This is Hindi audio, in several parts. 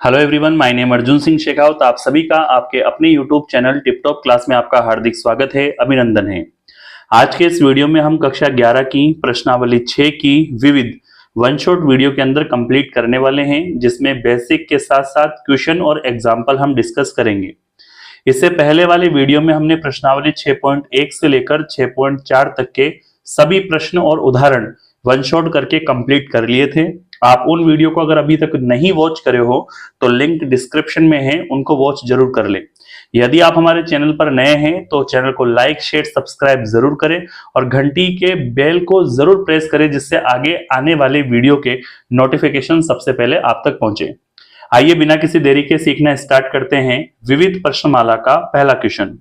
Hello everyone, my name Arjun Singh Shekhawat. आप सभी का आपके अपने YouTube channel tip top class में आपका हार्दिक स्वागत है, अभिनंदन है। आज के इस वीडियो में हम कक्षा 11 की प्रश्नावली 6 की विविध वन शॉट वीडियो के अंदर कंप्लीट करने वाले हैं, जिसमें बेसिक के साथ साथ क्वेश्चन और एग्जाम्पल हम डिस्कस करेंगे। इससे पहले वाले वीडियो में हमने प्रश्नावली 6.1 से लेकर 6.4 तक के सभी प्रश्न और उदाहरण वन शॉट करके कंप्लीट कर लिए थे। आप उन वीडियो को अगर अभी तक नहीं वॉच करे हो तो लिंक डिस्क्रिप्शन में है, उनको वॉच जरूर कर ले। यदि आप हमारे चैनल पर नए हैं तो चैनल को लाइक शेयर सब्सक्राइब जरूर करें और घंटी के बेल को जरूर प्रेस करें, जिससे आगे आने वाले वीडियो के नोटिफिकेशन सबसे पहले आप तक पहुंचे। आइए बिना किसी देरी के सीखना स्टार्ट करते हैं। विविध प्रश्नमाला का पहला क्वेश्चन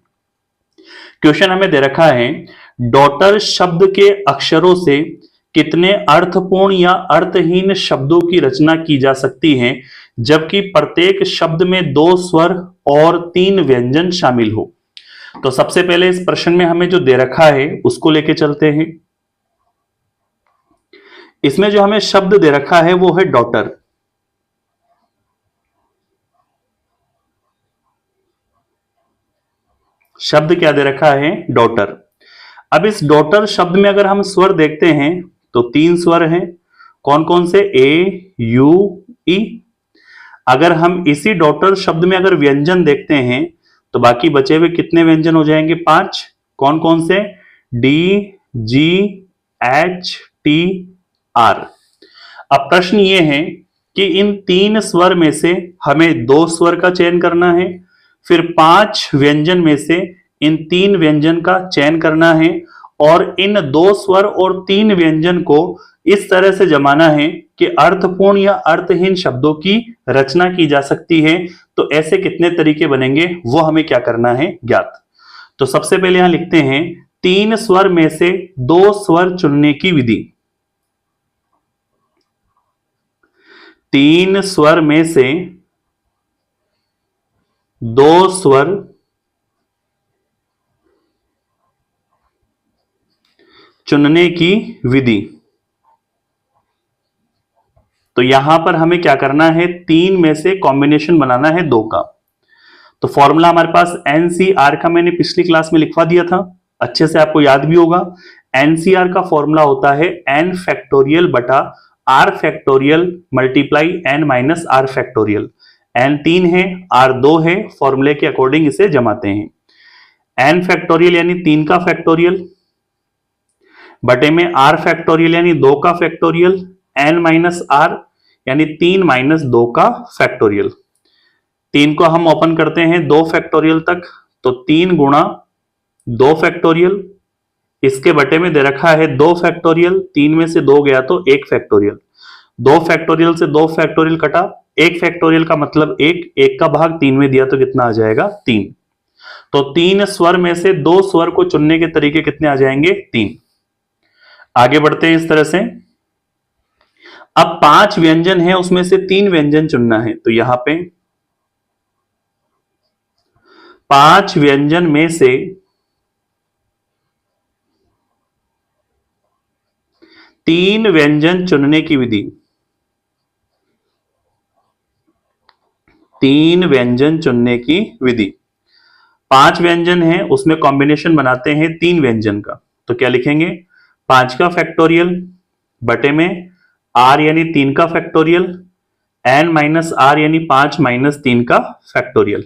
हमें दे रखा है, डॉटर शब्द के अक्षरों से कितने अर्थपूर्ण या अर्थहीन शब्दों की रचना की जा सकती है, जबकि प्रत्येक शब्द में 2 स्वर और 3 व्यंजन शामिल हो। तो सबसे पहले इस प्रश्न में हमें जो दे रखा है उसको लेके चलते हैं। इसमें जो हमें शब्द दे रखा है वो है डॉटर। शब्द क्या दे रखा है? डॉटर। अब इस डॉटर शब्द में अगर हम स्वर देखते हैं तो 3 स्वर हैं। कौन कौन से? ए, यू, ई। अगर हम इसी डॉटर शब्द में अगर व्यंजन देखते हैं तो बाकी बचे हुए कितने व्यंजन हो जाएंगे? 5। कौन कौन से? D, G, H, T, R. अब प्रश्न ये है कि इन 3 स्वर में से हमें 2 स्वर का चयन करना है, फिर 5 व्यंजन में से इन 3 व्यंजन का चयन करना है और इन 2 स्वर और 3 व्यंजन को इस तरह से जमाना है कि अर्थपूर्ण या अर्थहीन शब्दों की रचना की जा सकती है। तो ऐसे कितने तरीके बनेंगे वो हमें क्या करना है? ज्ञात। तो सबसे पहले यहां लिखते हैं 3 स्वर में से 2 स्वर चुनने की विधि। 3 स्वर में से 2 स्वर चुनने की विधि। तो यहां पर हमें क्या करना है? 3 में से कॉम्बिनेशन बनाना है 2 का। तो फॉर्मूला हमारे पास एनसीआर का मैंने पिछली क्लास में लिखवा दिया था, अच्छे से आपको याद भी होगा। एनसीआर का फॉर्मूला होता है एन फैक्टोरियल बटा R factorial multiply N minus R factorial. N 3 है, आर 2 है, फॉर्मूले के अकॉर्डिंग इसे जमाते हैं। एन फैक्टोरियल यानी 3 का फैक्टोरियल बटे में आर फैक्टोरियल यानी 2 का फैक्टोरियल, एन माइनस आर यानी 3 माइनस 2 का फैक्टोरियल। 3 को हम ओपन करते हैं 2 फैक्टोरियल तक, तो 3 गुणा 2 फैक्टोरियल। इसके बटे में दे रखा है 2 फैक्टोरियल, 3 में से 2 गया तो 1 फैक्टोरियल। 2 फैक्टोरियल से 2 फैक्टोरियल कटा, 1 फैक्टोरियल का मतलब 1 का भाग 3 में दिया तो कितना आ जाएगा? 3। तो 3 स्वर में से 2 स्वर को चुनने के तरीके कितने आ जाएंगे? 3। आगे बढ़ते हैं इस तरह से। अब 5 व्यंजन है, उसमें से 3 व्यंजन चुनना है। तो यहां पे 5 व्यंजन में से 3 व्यंजन चुनने की विधि। 3 व्यंजन चुनने की विधि। 5 व्यंजन है, उसमें कॉम्बिनेशन बनाते हैं 3 व्यंजन का। तो क्या लिखेंगे? 5 का फैक्टोरियल बटे में आर यानी 3 का फैक्टोरियल, एन माइनस आर यानी 5 माइनस 3 का फैक्टोरियल।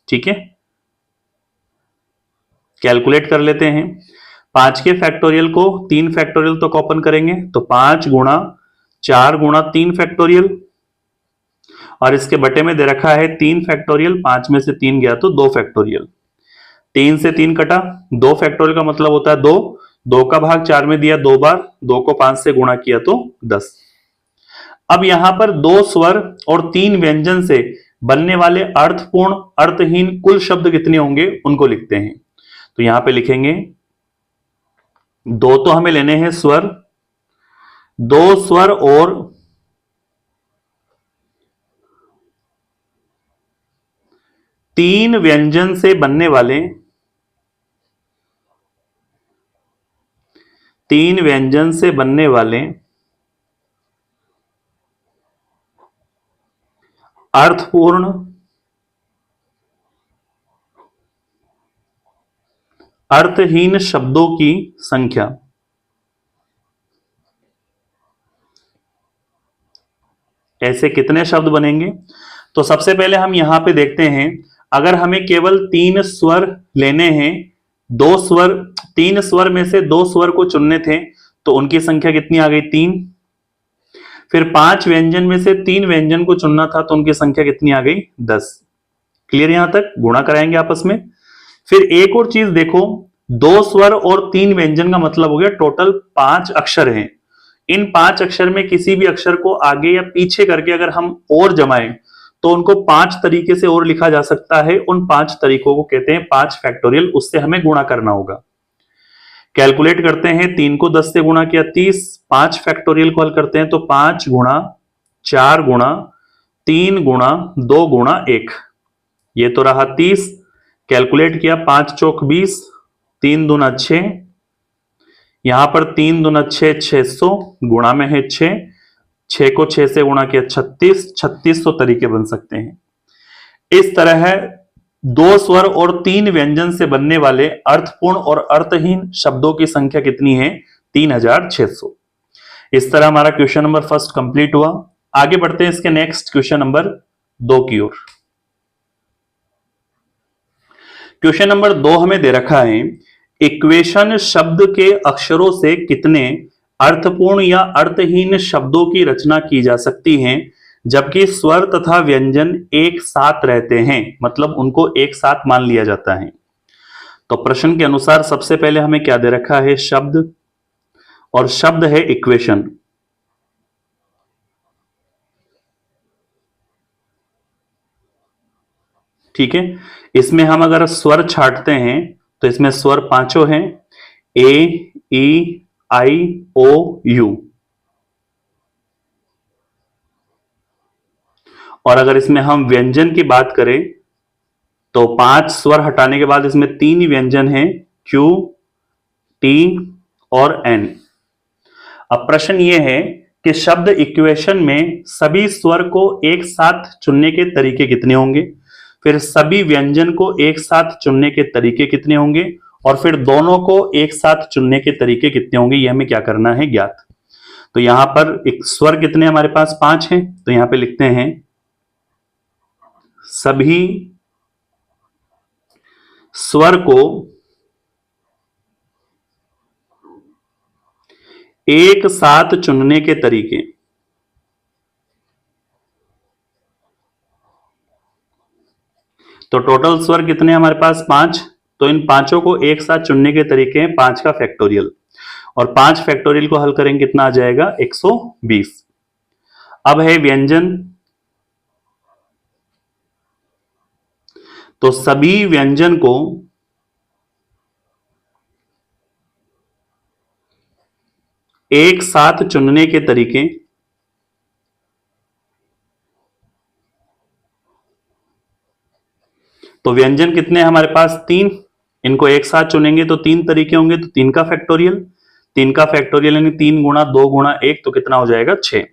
ठीक है, कैलकुलेट कर लेते हैं। 5 के फैक्टोरियल को 3 फैक्टोरियल तो ओपन करेंगे, तो 5 गुणा 4 गुणा 3 फैक्टोरियल, और इसके बटे में दे रखा है 3 फैक्टोरियल, 5 में से 3 गया तो 2 फैक्टोरियल। 3 से 3 कटा, 2 फैक्टोरियल का मतलब होता है 2, 2 का भाग 4 में दिया 2 बार, 2 को 5 से गुणा किया तो 10। अब यहां पर 2 स्वर और 3 व्यंजन से बनने वाले अर्थपूर्ण अर्थहीन कुल शब्द कितने होंगे उनको लिखते हैं। तो यहां पे लिखेंगे 2 तो हमें लेने हैं स्वर, 2 स्वर और 3 व्यंजन से बनने वाले 3 व्यंजन से बनने वाले अर्थपूर्ण अर्थहीन शब्दों की संख्या। ऐसे कितने शब्द बनेंगे? तो सबसे पहले हम यहां पे देखते हैं, अगर हमें केवल 3 स्वर लेने हैं, 2 स्वर, 3 स्वर में से 2 स्वर को चुनने थे, तो उनकी संख्या कितनी आ गई? 3। फिर 5 व्यंजन में से 3 व्यंजन को चुनना था, तो उनकी संख्या कितनी आ गई? 10। क्लियर? यहां तक गुणा कराएंगे आपस में। फिर एक और चीज देखो, 2 स्वर और 3 व्यंजन का मतलब हो गया टोटल 5 अक्षर हैं। इन 5 अक्षर में किसी भी अक्षर को आगे या पीछे करके अगर हम और जमाएं, तो उनको 5 तरीके से और लिखा जा सकता है। उन 5 तरीकों को कहते हैं 5 फैक्टोरियल। उससे हमें गुणा करना होगा। कैलकुलेट करते हैं, 3 को 10 से गुणा किया 30, 5 फैक्टोरियल को हल करते हैं तो 5 गुणा 4 गुणा 3 गुणा 2 गुणा 1, ये तो रहा 30। कैलकुलेट किया, 5 चौक 20, 3 दूना 6, यहां पर 3 दूना 6, 600, गुणा में है 6 को 6 से गुणा किया 36, 3600 तरीके बन सकते हैं। इस तरह 2 स्वर और 3 व्यंजन से बनने वाले अर्थपूर्ण और अर्थहीन शब्दों की संख्या कितनी है? 3600। इस तरह हमारा क्वेश्चन नंबर फर्स्ट कंप्लीट हुआ। आगे बढ़ते हैं इसके नेक्स्ट क्वेश्चन नंबर 2 की ओर। क्वेश्चन नंबर 2 हमें दे रखा है, इक्वेशन शब्द के अक्षरों से कितने अर्थपूर्ण या अर्थहीन शब्दों की रचना की जा सकती है जबकि स्वर तथा व्यंजन एक साथ रहते हैं, मतलब उनको एक साथ मान लिया जाता है। तो प्रश्न के अनुसार सबसे पहले हमें क्या दे रखा है? शब्द, और शब्द है इक्वेशन। ठीक है, इसमें हम अगर स्वर छांटते हैं तो इसमें स्वर 5 हैं, ए, ई, आई, ओ, यू। और अगर इसमें हम व्यंजन की बात करें तो 5 स्वर हटाने के बाद इसमें 3 ही व्यंजन हैं, क्यू, टी और एन। अब प्रश्न यह है कि शब्द इक्वेशन में सभी स्वर को एक साथ चुनने के तरीके कितने होंगे, फिर सभी व्यंजन को एक साथ चुनने के तरीके कितने होंगे, और फिर दोनों को एक साथ चुनने के तरीके कितने होंगे, यह हमें क्या करना है? ज्ञात। तो यहां पर एक स्वर कितने हमारे पास? 5 हैं, तो यहां पे लिखते हैं सभी स्वर को एक साथ चुनने के तरीके। तो टोटल स्वर कितने हमारे पास? 5। तो इन 5 को एक साथ चुनने के तरीके हैं 5 का फैक्टोरियल, और 5 फैक्टोरियल को हल करेंगे कितना आ जाएगा? 120। अब है व्यंजन, तो सभी व्यंजन को एक साथ चुनने के तरीके। तो व्यंजन कितने हमारे पास? 3। इनको एक साथ चुनेंगे तो 3 तरीके होंगे, तो 3 का फैक्टोरियल, 3 का फैक्टोरियल यानी 3 गुणा 2 गुणा 1, तो कितना हो जाएगा? 6।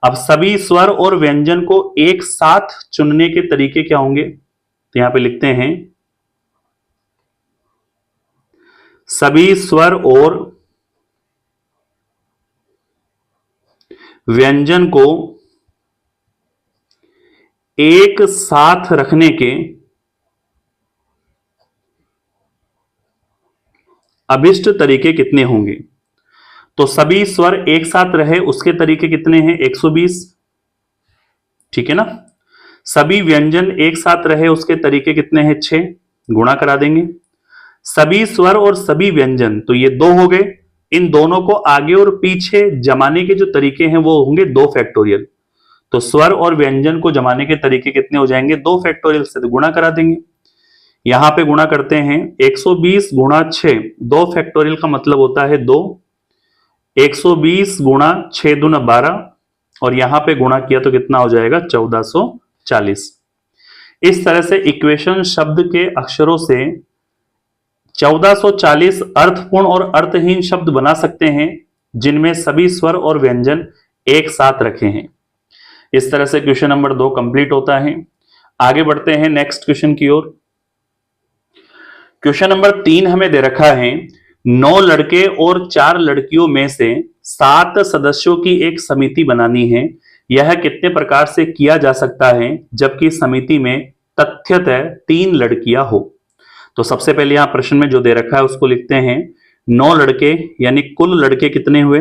अब सभी स्वर और व्यंजन को एक साथ चुनने के तरीके क्या होंगे? तो यहां पे लिखते हैं सभी स्वर और व्यंजन को एक साथ रखने के अभिष्ट तरीके कितने होंगे? तो सभी स्वर एक साथ रहे उसके तरीके कितने हैं? 120। ठीक है ना। सभी व्यंजन एक साथ रहे उसके तरीके कितने हैं? 6। गुणा करा देंगे। सभी स्वर और सभी व्यंजन, तो ये 2 हो गए। इन दोनों को आगे और पीछे जमाने के जो तरीके हैं वो होंगे 2 फैक्टोरियल। तो स्वर और व्यंजन को जमाने के तरीके कितने हो जाएंगे? 2 फैक्टोरियल से, तो गुणा करा देंगे। यहां पे गुणा करते हैं 120 गुणा 6, 2 फैक्टोरियल का मतलब होता है 2। 120 गुणा 6 दूना 12, और यहां पे गुणा किया तो कितना हो जाएगा? 1440। इस तरह से इक्वेशन शब्द के अक्षरों से 1440 अर्थपूर्ण और अर्थहीन शब्द बना सकते हैं जिनमें सभी स्वर और व्यंजन एक साथ रखे हैं। इस तरह से क्वेश्चन नंबर 2 कंप्लीट होता है। आगे बढ़ते हैं नेक्स्ट क्वेश्चन की ओर। क्वेश्चन नंबर 3 हमें दे रखा है 9 लड़के और 4 लड़कियों में से 7 सदस्यों की एक समिति बनानी है। यह कितने प्रकार से किया जा सकता है जबकि समिति में तथ्यतः 3 लड़कियां हो। तो सबसे पहले यहां प्रश्न में जो दे रखा है उसको लिखते हैं। 9 लड़के यानी कुल लड़के कितने हुए?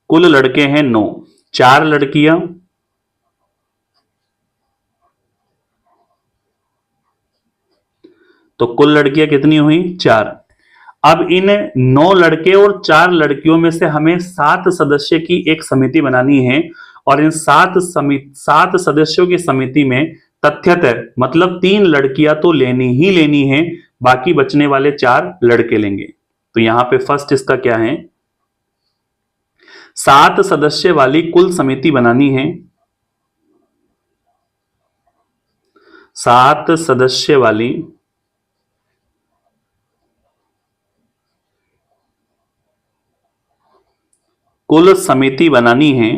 कुल लड़के हैं 9, 4 लड़कियां, तो कुल लड़कियां कितनी हुई? 4। अब इन 9 लड़के और 4 लड़कियों में से हमें 7 सदस्य की एक समिति बनानी है और इन 7 सदस्यों की समिति में तथ्यतः मतलब 3 लड़कियां तो लेनी ही लेनी है, बाकी बचने वाले 4 लड़के लेंगे। तो यहां पे फर्स्ट इसका क्या है? 7 सदस्य वाली कुल समिति बनानी है। 7 सदस्य वाली कुल समिति बनानी है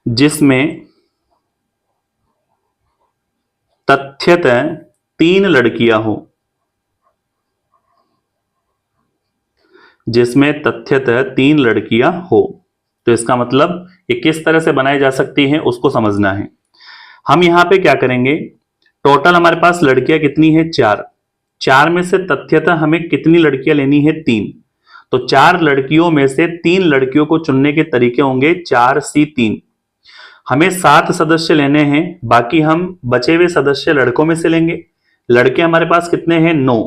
जिसमें तथ्यतः 3 लड़कियां हो। जिसमें तथ्यतः 3 लड़कियां हो। तो इसका मतलब ये किस तरह से बनाई जा सकती है उसको समझना है। हम यहां पे क्या करेंगे? टोटल हमारे पास लड़कियां कितनी है? 4। 4 में से तथ्यतः हमें कितनी लड़कियां लेनी है? 3। तो 4 लड़कियों में से 3 लड़कियों को चुनने के तरीके होंगे 4C3। हमें 7 सदस्य लेने हैं, बाकी हम बचे हुए सदस्य लड़कों में से लेंगे। लड़के हमारे पास कितने हैं? 9।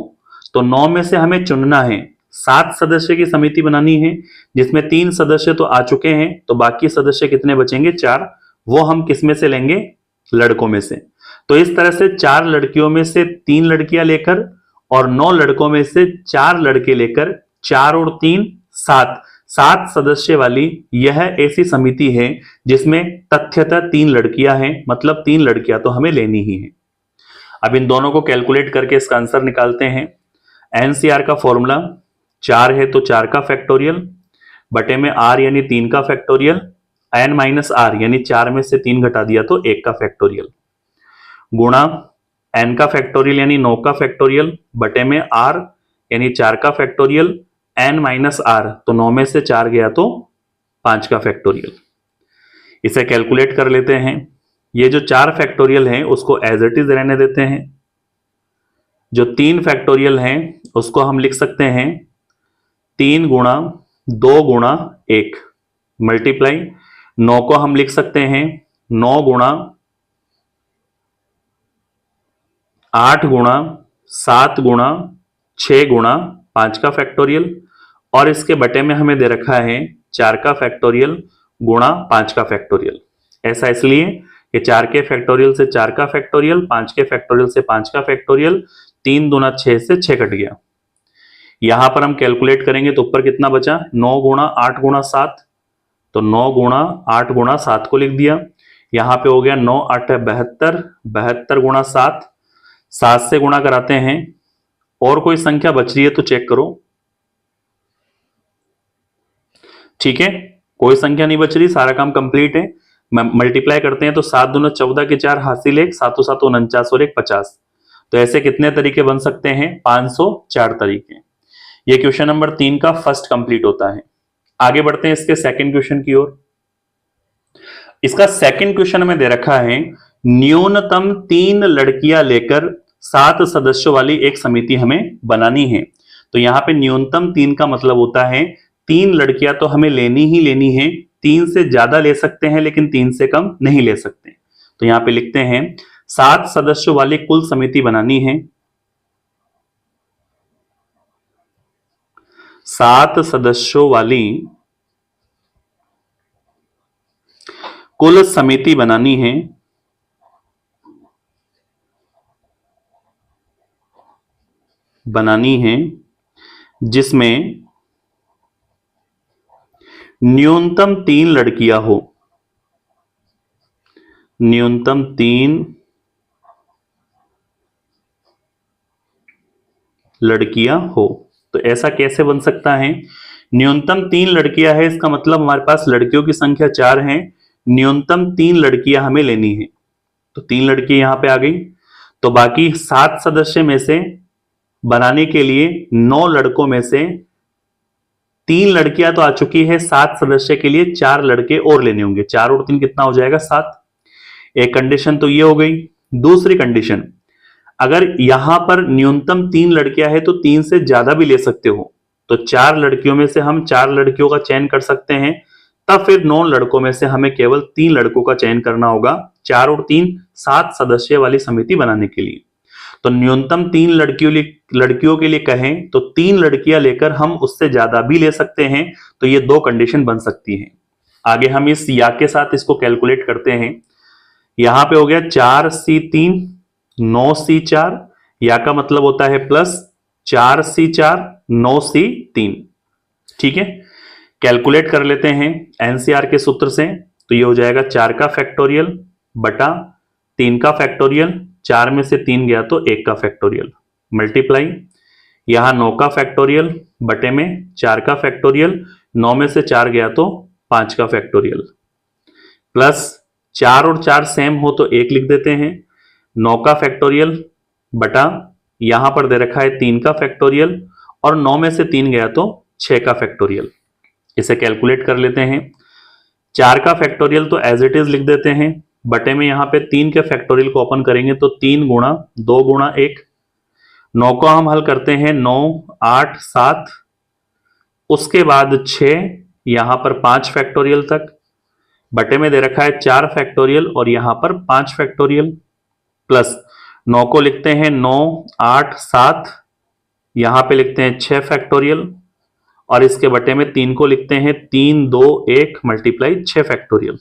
तो 9 में से हमें चुनना है, 7 सदस्य की समिति बनानी है जिसमें 3 सदस्य तो आ चुके हैं, तो बाकी सदस्य कितने बचेंगे? 4। वो हम किस में से लेंगे? लड़कों में से। तो इस तरह से 4 लड़कियों में से 3 लड़कियां लेकर और 9 लड़कों में से 4 लड़के लेकर 4 और 3 7 7 सदस्य वाली यह ऐसी समिति है जिसमें तथ्यतः 3 लड़कियां हैं, मतलब 3 लड़कियां तो हमें लेनी ही है। अब इन दोनों को कैलकुलेट करके इसका आंसर निकालते हैं। एनसीआर का फॉर्मूला 4 है तो 4 का फैक्टोरियल बटे में r यानी 3 का फैक्टोरियल, n माइनस आर यानी 4 में से 3 घटा दिया तो 1 का फैक्टोरियल, गुणा n का फैक्टोरियल यानी 9 का फैक्टोरियल बटे में r यानी 4 का फैक्टोरियल, n माइनस आर तो 9 में से 4 गया तो 5 का फैक्टोरियल। इसे कैलकुलेट कर लेते हैं। ये जो 4 फैक्टोरियल है उसको एज इट इज रहने देते हैं। जो 3 फैक्टोरियल हैं उसको हम लिख सकते हैं 3 गुणा 2 गुणा 1 मल्टीप्लाई 9 को हम लिख सकते हैं 9 गुणा 8 गुणा 7 गुणा 6 गुणा 5 का फैक्टोरियल और इसके बटे में हमें दे रखा है 4 का फैक्टोरियल गुणा 5 का फैक्टोरियल। ऐसा इसलिए कि 4 के फैक्टोरियल से 4 का फैक्टोरियल, 5 के फैक्टोरियल से 5 का फैक्टोरियल, 3 दूना 6 से 6 कट गया। यहां पर हम कैलकुलेट करेंगे तो ऊपर कितना बचा? 9 गुणा 8 गुणा 7, तो 9 गुणा 8 गुणा 7 को लिख दिया। यहां पे हो गया 9 8 72, 72 गुणा 7, 7 से गुणा कराते हैं। और कोई संख्या बच रही है तो चेक करो। ठीक है, कोई संख्या नहीं बच रही, सारा काम कंप्लीट है। मल्टीप्लाई करते हैं तो 7 दूना 14 के 4 हासिल 1, 7 7 49 और 1 50। तो ऐसे कितने तरीके बन सकते हैं? 504 तरीके। ये क्वेश्चन नंबर 3 का फर्स्ट कंप्लीट होता है। आगे बढ़ते हैं इसके सेकंड क्वेश्चन की ओर। इसका सेकंड क्वेश्चन में दे रखा है न्यूनतम 3 लड़कियां लेकर 7 सदस्यों वाली एक समिति हमें बनानी है। तो यहां पे न्यूनतम 3 का मतलब होता है 3 लड़कियां तो हमें लेनी ही लेनी है। 3 से ज्यादा ले सकते हैं लेकिन 3 से कम नहीं ले सकते। तो यहां पे लिखते हैं 7 सदस्यों वाली कुल समिति बनानी है। 7 सदस्यों वाली कुल समिति बनानी है जिसमें न्यूनतम 3 लड़कियां हो। न्यूनतम 3 लड़कियां हो। तो ऐसा कैसे बन सकता है? न्यूनतम 3 लड़कियां है, इसका मतलब हमारे पास लड़कियों की संख्या 4 है, न्यूनतम 3 लड़कियां हमें लेनी है। तो 3 लड़की यहां पे आ गई। तो बाकी 7 सदस्य में से बनाने के लिए 9 लड़कों में से 3 लड़कियां तो आ चुकी है, 7 सदस्य के लिए 4 लड़के और लेने होंगे। 4 और 3 कितना हो जाएगा? 7। एक कंडीशन तो ये हो गई। दूसरी कंडीशन, अगर यहां पर न्यूनतम 3 लड़कियां हैं तो 3 से ज्यादा भी ले सकते हो। तो 4 लड़कियों में से हम 4 लड़कियों का चयन कर सकते हैं, तब फिर 9 लड़कों में से हमें केवल 3 लड़कों का चयन करना होगा 4 और 3 7 सदस्य वाली समिति बनाने के लिए। तो न्यूनतम 3 लड़कियों के लिए कहें तो 3 लड़कियां लेकर हम उससे ज्यादा भी ले सकते हैं। तो ये 2 कंडीशन बन सकती है। आगे हम इस या के साथ इसको कैलकुलेट करते हैं। यहां पे हो गया 4C3 9C4, या का मतलब होता है प्लस 4C4 9C3। ठीक है, कैलकुलेट कर लेते हैं एनसीआर के सूत्र से। तो ये हो जाएगा 4 का फैक्टोरियल बटा 3 का फैक्टोरियल, 4 में से 3 गया तो 1 का फैक्टोरियल, मल्टीप्लाई यहां 9 का फैक्टोरियल बटे में 4 का फैक्टोरियल, 9 में से 4 गया तो 5 का फैक्टोरियल, प्लस 4 और 4 सेम हो तो 1 लिख देते हैं, 9 का फैक्टोरियल बटा यहां पर दे रखा है 3 का फैक्टोरियल, और 9 में से 3 गया तो 6 का फैक्टोरियल। इसे कैलकुलेट कर लेते हैं। 4 का फैक्टोरियल तो एज इट इज लिख देते हैं, बटे में यहां पे 3 के फैक्टोरियल को ओपन करेंगे तो 3 गुणा 2 गुणा 1, 9 को हम हल करते हैं 9 8 7, उसके बाद 6, यहां पर 5 फैक्टोरियल तक, बटे में दे रखा है 4 फैक्टोरियल और यहां पर 5 फैक्टोरियल, प्लस 9 को लिखते हैं 9 8 7, यहां पे लिखते हैं 6 फैक्टोरियल, और इसके बटे में 3 को लिखते हैं 3 2 1 मल्टीप्लाई 6 फैक्टोरियल।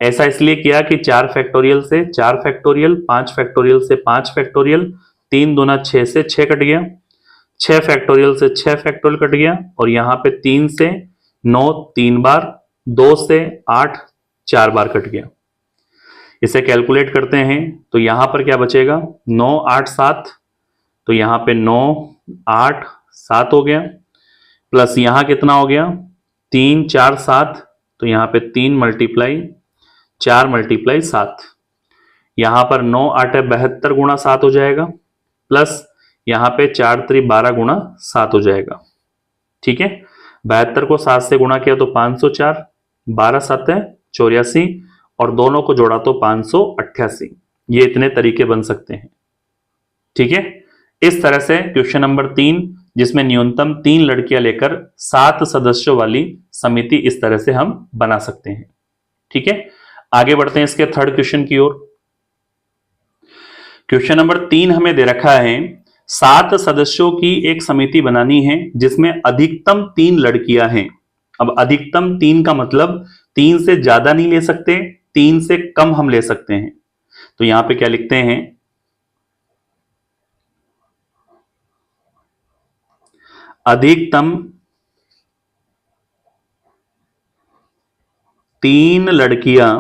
ऐसा इसलिए किया कि 4 फैक्टोरियल से 4 फैक्टोरियल, 5 फैक्टोरियल से 5 फैक्टोरियल, 3 दूना 6 से 6 कट गया, 6 फैक्टोरियल से 6 फैक्टोरियल कट गया, और यहां पे 3 से 9 3 बार, 2 से 8 4 बार कट गया। इसे कैलकुलेट करते हैं तो यहां पर क्या बचेगा? 9 8 7, तो यहां पे 9 8 7 हो गया, प्लस यहां कितना हो गया? 3 4 7, तो यहां पे 3 मल्टीप्लाई 4 मल्टीप्लाई 7, यहां पर 9 8 72 गुणा 7 हो जाएगा, प्लस यहां पे 4 3 12 गुणा 7 हो जाएगा। ठीक है, 72 को 7 से गुणा किया तो 504, 12 7 84, और दोनों को जोड़ा तो 588। ये इतने तरीके बन सकते हैं। ठीक है, इस तरह से क्वेश्चन नंबर 3, जिसमें न्यूनतम 3 लड़कियां लेकर 7 सदस्यों वाली समिति, इस तरह से हम बना सकते हैं। ठीक है, आगे बढ़ते हैं इसके थर्ड क्वेश्चन की ओर। क्वेश्चन नंबर 3 हमें दे रखा है 7 सदस्यों की एक समिति बनानी है जिसमें अधिकतम 3 लड़कियां हैं। अब अधिकतम 3 का मतलब 3 से ज्यादा नहीं ले सकते, 3 से कम हम ले सकते हैं। तो यहां पे क्या लिखते हैं? अधिकतम 3 लड़कियां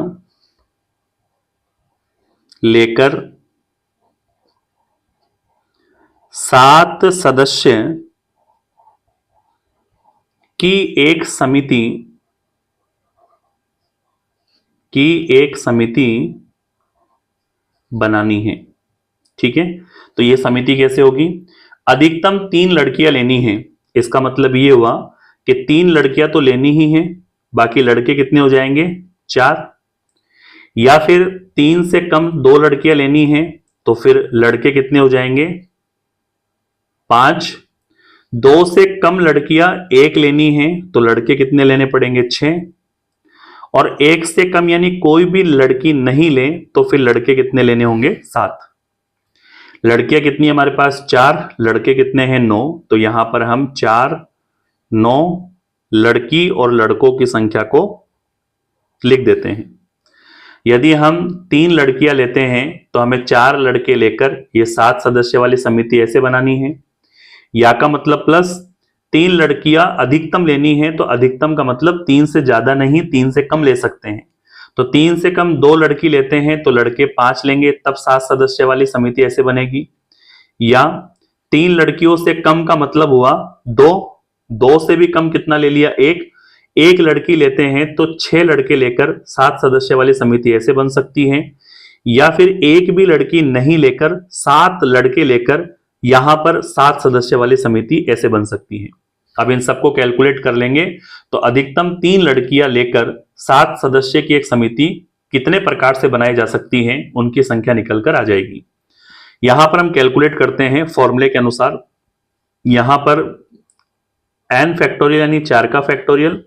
लेकर 7 सदस्य की एक समिति बनानी है। ठीक है, तो यह समिति कैसे होगी? अधिकतम 3 लड़कियां लेनी है, इसका मतलब यह हुआ कि 3 लड़कियां तो लेनी ही है, बाकी लड़के कितने हो जाएंगे? 4। या फिर 3 से कम 2 लड़कियां लेनी है, तो फिर लड़के कितने हो जाएंगे? 5। 2 से कम लड़कियां 1 लेनी है, तो लड़के कितने लेने पड़ेंगे? 6। और 1 से कम यानी कोई भी लड़की नहीं ले तो फिर लड़के कितने लेने होंगे? 7। लड़कियां कितनी हमारे पास? 4, लड़के कितने हैं? 9। तो यहां पर हम 4 9 लड़की और लड़कों की संख्या को लिख देते हैं। यदि हम 3 लड़कियां लेते हैं तो हमें 4 लड़के लेकर ये 7 सदस्य वाली समिति ऐसे बनानी है। या का मतलब प्लस 3 लड़कियां अधिकतम लेनी है, तो अधिकतम का मतलब 3 से ज्यादा नहीं, 3 से कम ले सकते हैं। तो 3 से कम 2 लड़की लेते हैं तो लड़के 5 लेंगे, तब 7 सदस्य वाली समिति ऐसे बनेगी। या तीन लड़कियों से कम का मतलब हुआ दो, दो से भी कम कितना ले लिया, एक, एक लड़की लेते हैं तो 6 लड़के लेकर 7 सदस्य वाली समिति ऐसे बन सकती है, या फिर एक भी लड़की नहीं लेकर 7 लड़के लेकर यहां पर 7 सदस्य वाली समिति ऐसे बन सकती है। अब इन सबको कैलकुलेट कर लेंगे तो अधिकतम 3 लड़कियां लेकर 7 सदस्य की एक समिति कितने प्रकार से बनाई जा सकती है उनकी संख्या निकलकर आ जाएगी। यहां पर हम कैलकुलेट करते हैं फॉर्मूले के अनुसार। यहां पर n फैक्टोरियल यानी 4 का फैक्टोरियल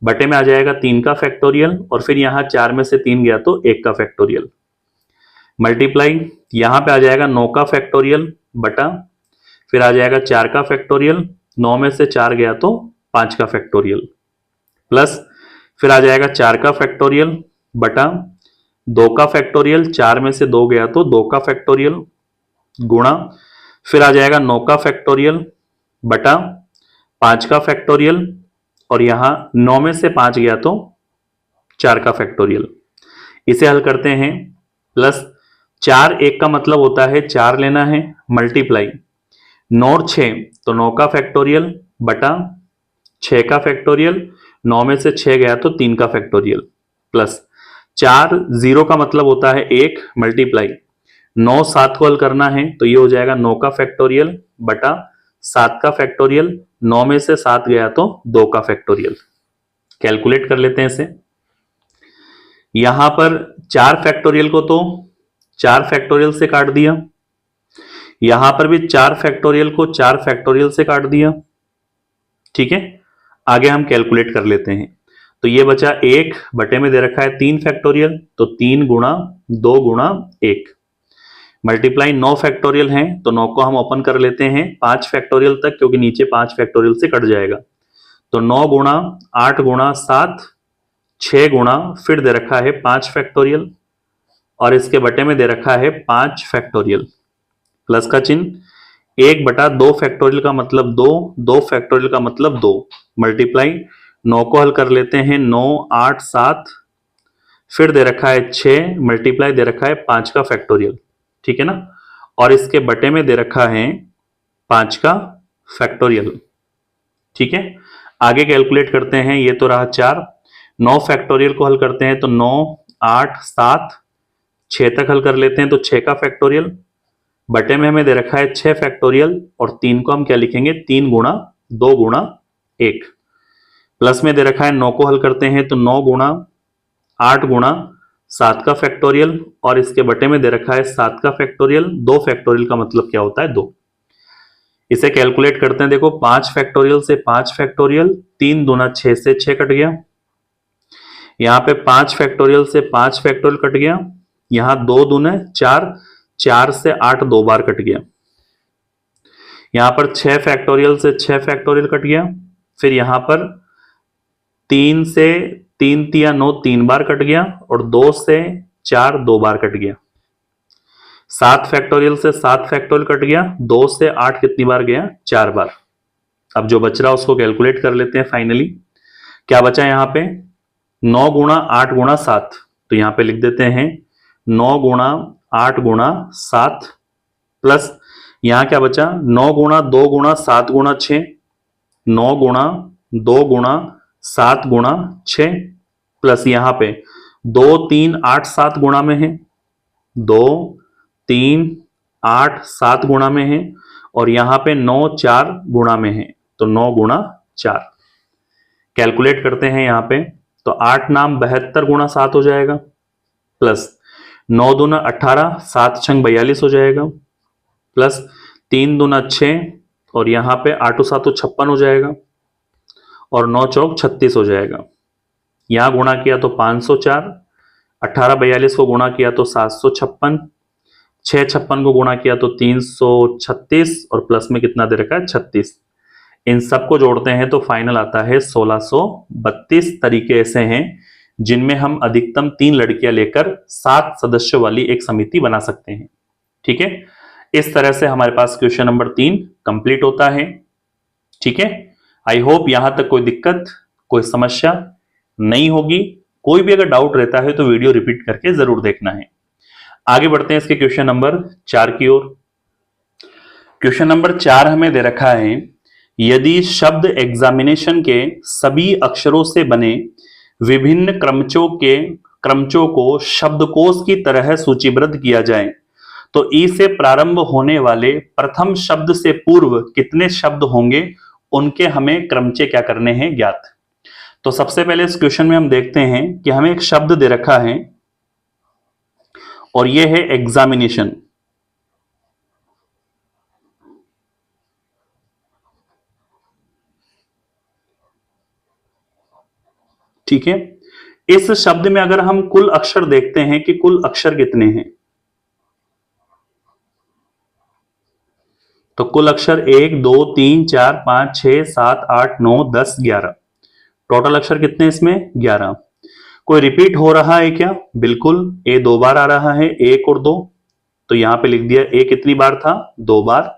बटे में आ जाएगा 3 का फैक्टोरियल, और फिर यहां 4 में से 3 गया तो 1 का फैक्टोरियल, मल्टीप्लाई यहां पे आ जाएगा 9 का फैक्टोरियल बटा, फिर आ जाएगा 4 का फैक्टोरियल, 9 में से 4 गया तो 5 का फैक्टोरियल, प्लस फिर आ जाएगा 4 का फैक्टोरियल बटा 2 का फैक्टोरियल, 4 में से 2 गया तो 2 का फैक्टोरियल, गुणा फिर आ जाएगा 9 का फैक्टोरियल बटा 5 का फैक्टोरियल, और यहां 9 में से 5 गया तो 4 का फैक्टोरियल। इसे हल करते हैं, प्लस 4 1 का मतलब होता है 4 लेना है, मल्टीप्लाई 9 और 6 तो 9 का फैक्टोरियल बटा 6 का फैक्टोरियल, 9 में से 6 गया तो 3 का फैक्टोरियल, प्लस 4 0 का मतलब होता है 1, मल्टीप्लाई 9 7 को हल करना है तो ये हो जाएगा 9 का फैक्टोरियल बटा 7 का फैक्टोरियल, 9 में से 7 गया तो 2 का फैक्टोरियल। कैलकुलेट कर लेते हैं इसे। यहां पर 4 फैक्टोरियल को तो 4 फैक्टोरियल से काट दिया, यहां पर भी 4 फैक्टोरियल को 4 फैक्टोरियल से काट दिया, ठीक है। आगे हम कैलकुलेट कर लेते हैं, तो ये बचा 1 बटे में दे रखा है 3 फैक्टोरियल, तो 3 गुणा 2 गुणा 1, मल्टीप्लाई 9 फैक्टोरियल है तो 9 को हम ओपन कर लेते हैं 5 फैक्टोरियल तक, क्योंकि नीचे 5 फैक्टोरियल से कट जाएगा, तो 9 गुणा 8 गुणा 7, 6 गुणा फिर दे रखा है 5 फैक्टोरियल, और इसके बटे में दे रखा है 5 फैक्टोरियल, प्लस का चिन्ह, 1 बटा 2 फैक्टोरियल का मतलब 2, 2 फैक्टोरियल का मतलब 2, मल्टीप्लाई 9 को हल कर लेते हैं, 9 8 7 फिर दे रखा है 6, मल्टीप्लाई दे रखा है 5 का फैक्टोरियल, ठीक है ना, और इसके बटे में दे रखा है 5 का फैक्टोरियल, ठीक है। आगे कैलकुलेट करते हैं, ये तो रहा 4, 9 फैक्टोरियल को हल करते हैं तो 9 8 7 6 तक हल कर लेते हैं तो 6 का फैक्टोरियल, बटे में हमें दे रखा है 6 फैक्टोरियल, और 3 को हम क्या लिखेंगे 3 गुणा 2 गुणा 1, प्लस में दे रखा है 9 को हल करते हैं तो 9 गुणा 8 गुणा 7 का फैक्टोरियल, और इसके बटे में दे रखा है 7 का फैक्टोरियल, 2 फैक्टोरियल का मतलब क्या होता है 2। इसे कैलकुलेट करते हैं, देखो 5 फैक्टोरियल से 5 फैक्टोरियल, 3 दूना 6 से 6 कट गया, यहां पे 5 फैक्टोरियल से 5 फैक्टोरियल कट गया, यहां 2 दूने 4, 4 से 8 2 बार कट गया, यहां पर 6 फैक्टोरियल से 6 फैक्टोरियल कट गया, फिर यहां पर 3 से 3 तिया 9 3 बार कट गया, और 2 से 4 2 बार कट गया, 7 फैक्टोरियल से 7 फैक्टोरियल कट गया, 2 से 8 कितनी बार गया 4 बार। अब जो बच रहा उसको कैलकुलेट कर लेते हैं। फाइनली क्या बचा यहां पे 9 गुणा 8 गुणा 7, तो यहां पे लिख देते हैं 9 गुणा 8 गुणा 7, प्लस यहां क्या बचा 9 गुणा 2 गुणा 7 गुणा 6, 9 गुणा 2 गुणा 7 गुणा 6, प्लस यहां पे 2 3 8 7 गुणा में है, 2 3 8 7 गुणा में है, और यहां पे 9 4 गुणा में है, तो 9 गुणा 4। कैलकुलेट करते हैं यहां पे, तो 8 नाम 72 गुणा 7 हो जाएगा, प्लस 9 दूना 18, 7 छंग 42 हो जाएगा, प्लस 3 दूना 6, और यहां पे 8 7 56 हो जाएगा, और 9 चौक 36 हो जाएगा। यहां गुणा किया तो 504, 18 42 को गुणा किया तो 756, 6 56 को गुणा किया तो 336, और प्लस में कितना दे रखा है 36। इन सबको जोड़ते हैं तो फाइनल आता है 1632 तरीके ऐसे हैं जिनमें हम अधिकतम 3 लड़कियां लेकर 7 सदस्यों वाली एक समिति बना सकते हैं। ठीक है, इस तरह से हमारे पास क्वेश्चन नंबर 3 कंप्लीट होता है। ठीक है, आई होप यहां तक कोई दिक्कत कोई समस्या नहीं होगी। कोई भी अगर डाउट रहता है तो वीडियो रिपीट करके जरूर देखना है। आगे बढ़ते हैं इसके क्वेश्चन नंबर 4 की ओर। क्वेश्चन नंबर 4 हमें दे रखा है, यदि शब्द एग्जामिनेशन के सभी अक्षरों से बने विभिन्न क्रमचों को शब्दकोश की तरह सूचीबद्ध किया जाए तो ई से प्रारंभ होने वाले प्रथम शब्द से पूर्व कितने शब्द होंगे, उनके हमें क्रमचे क्या करने हैं ज्ञात। तो सबसे पहले इस क्वेश्चन में हम देखते हैं कि हमें एक शब्द दे रखा है और यह है एग्जामिनेशन। ठीक है, इस शब्द में अगर हम कुल अक्षर देखते हैं कि कुल अक्षर कितने हैं, तो कुल अक्षर 1 2 3 4 5 6 7 8 9 10 11, टोटल अक्षर कितने इसमें 11। कोई रिपीट हो रहा है क्या? बिल्कुल, ए 2 बार आ रहा है, 1 और 2, तो यहां पे लिख दिया। ए कितनी बार था? 2 बार।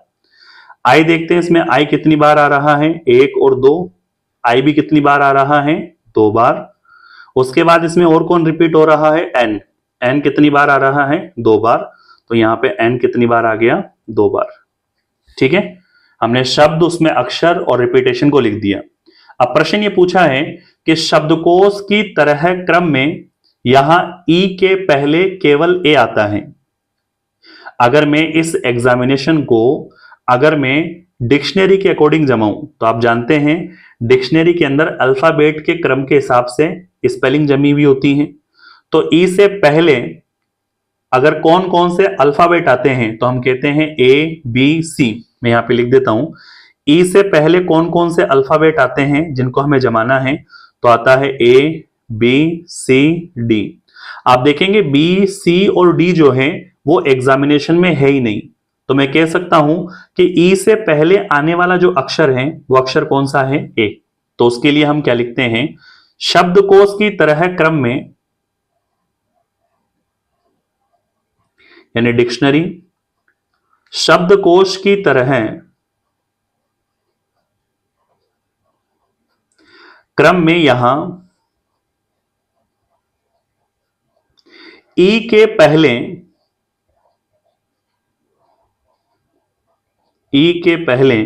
आई देखते हैं इसमें आई कितनी बार आ रहा है, 1 और 2। आई भी कितनी बार आ रहा है? 2 बार। उसके बाद इसमें और कौन रिपीट हो रहा है? एन। एन कितनी बार आ रहा है? 2 बार। तो यहां पे एन कितनी बार आ गया? 2 बार। ठीक है, हमने शब्द उसमें अक्षर और रिपीटेशन को लिख दिया। अब प्रश्न ये पूछा है कि शब्दकोश की तरह क्रम में यहां ई के पहले केवल ए आता है। अगर मैं इस एग्जामिनेशन को अगर मैं डिक्शनरी के अकॉर्डिंग जमाऊं तो आप जानते हैं डिक्शनरी के अंदर अल्फाबेट के क्रम के हिसाब से स्पेलिंग जमी हुई होती है। तो ई से पहले अगर कौन कौन से अल्फाबेट आते हैं तो हम कहते हैं ए बी सी। मैं यहां पे लिख देता हूं, ई से पहले कौन कौन से अल्फाबेट आते हैं जिनको हमें जमाना है, तो आता है ए बी सी डी। आप देखेंगे बी सी और डी जो है वो एग्जामिनेशन में है ही नहीं, तो मैं कह सकता हूं कि ई से पहले आने वाला जो अक्षर है वो अक्षर कौन सा है? ए। तो उसके लिए हम क्या लिखते हैं, शब्दकोश की तरह क्रम में, यानी डिक्शनरी शब्दकोश की तरह क्रम में यहां ई के पहले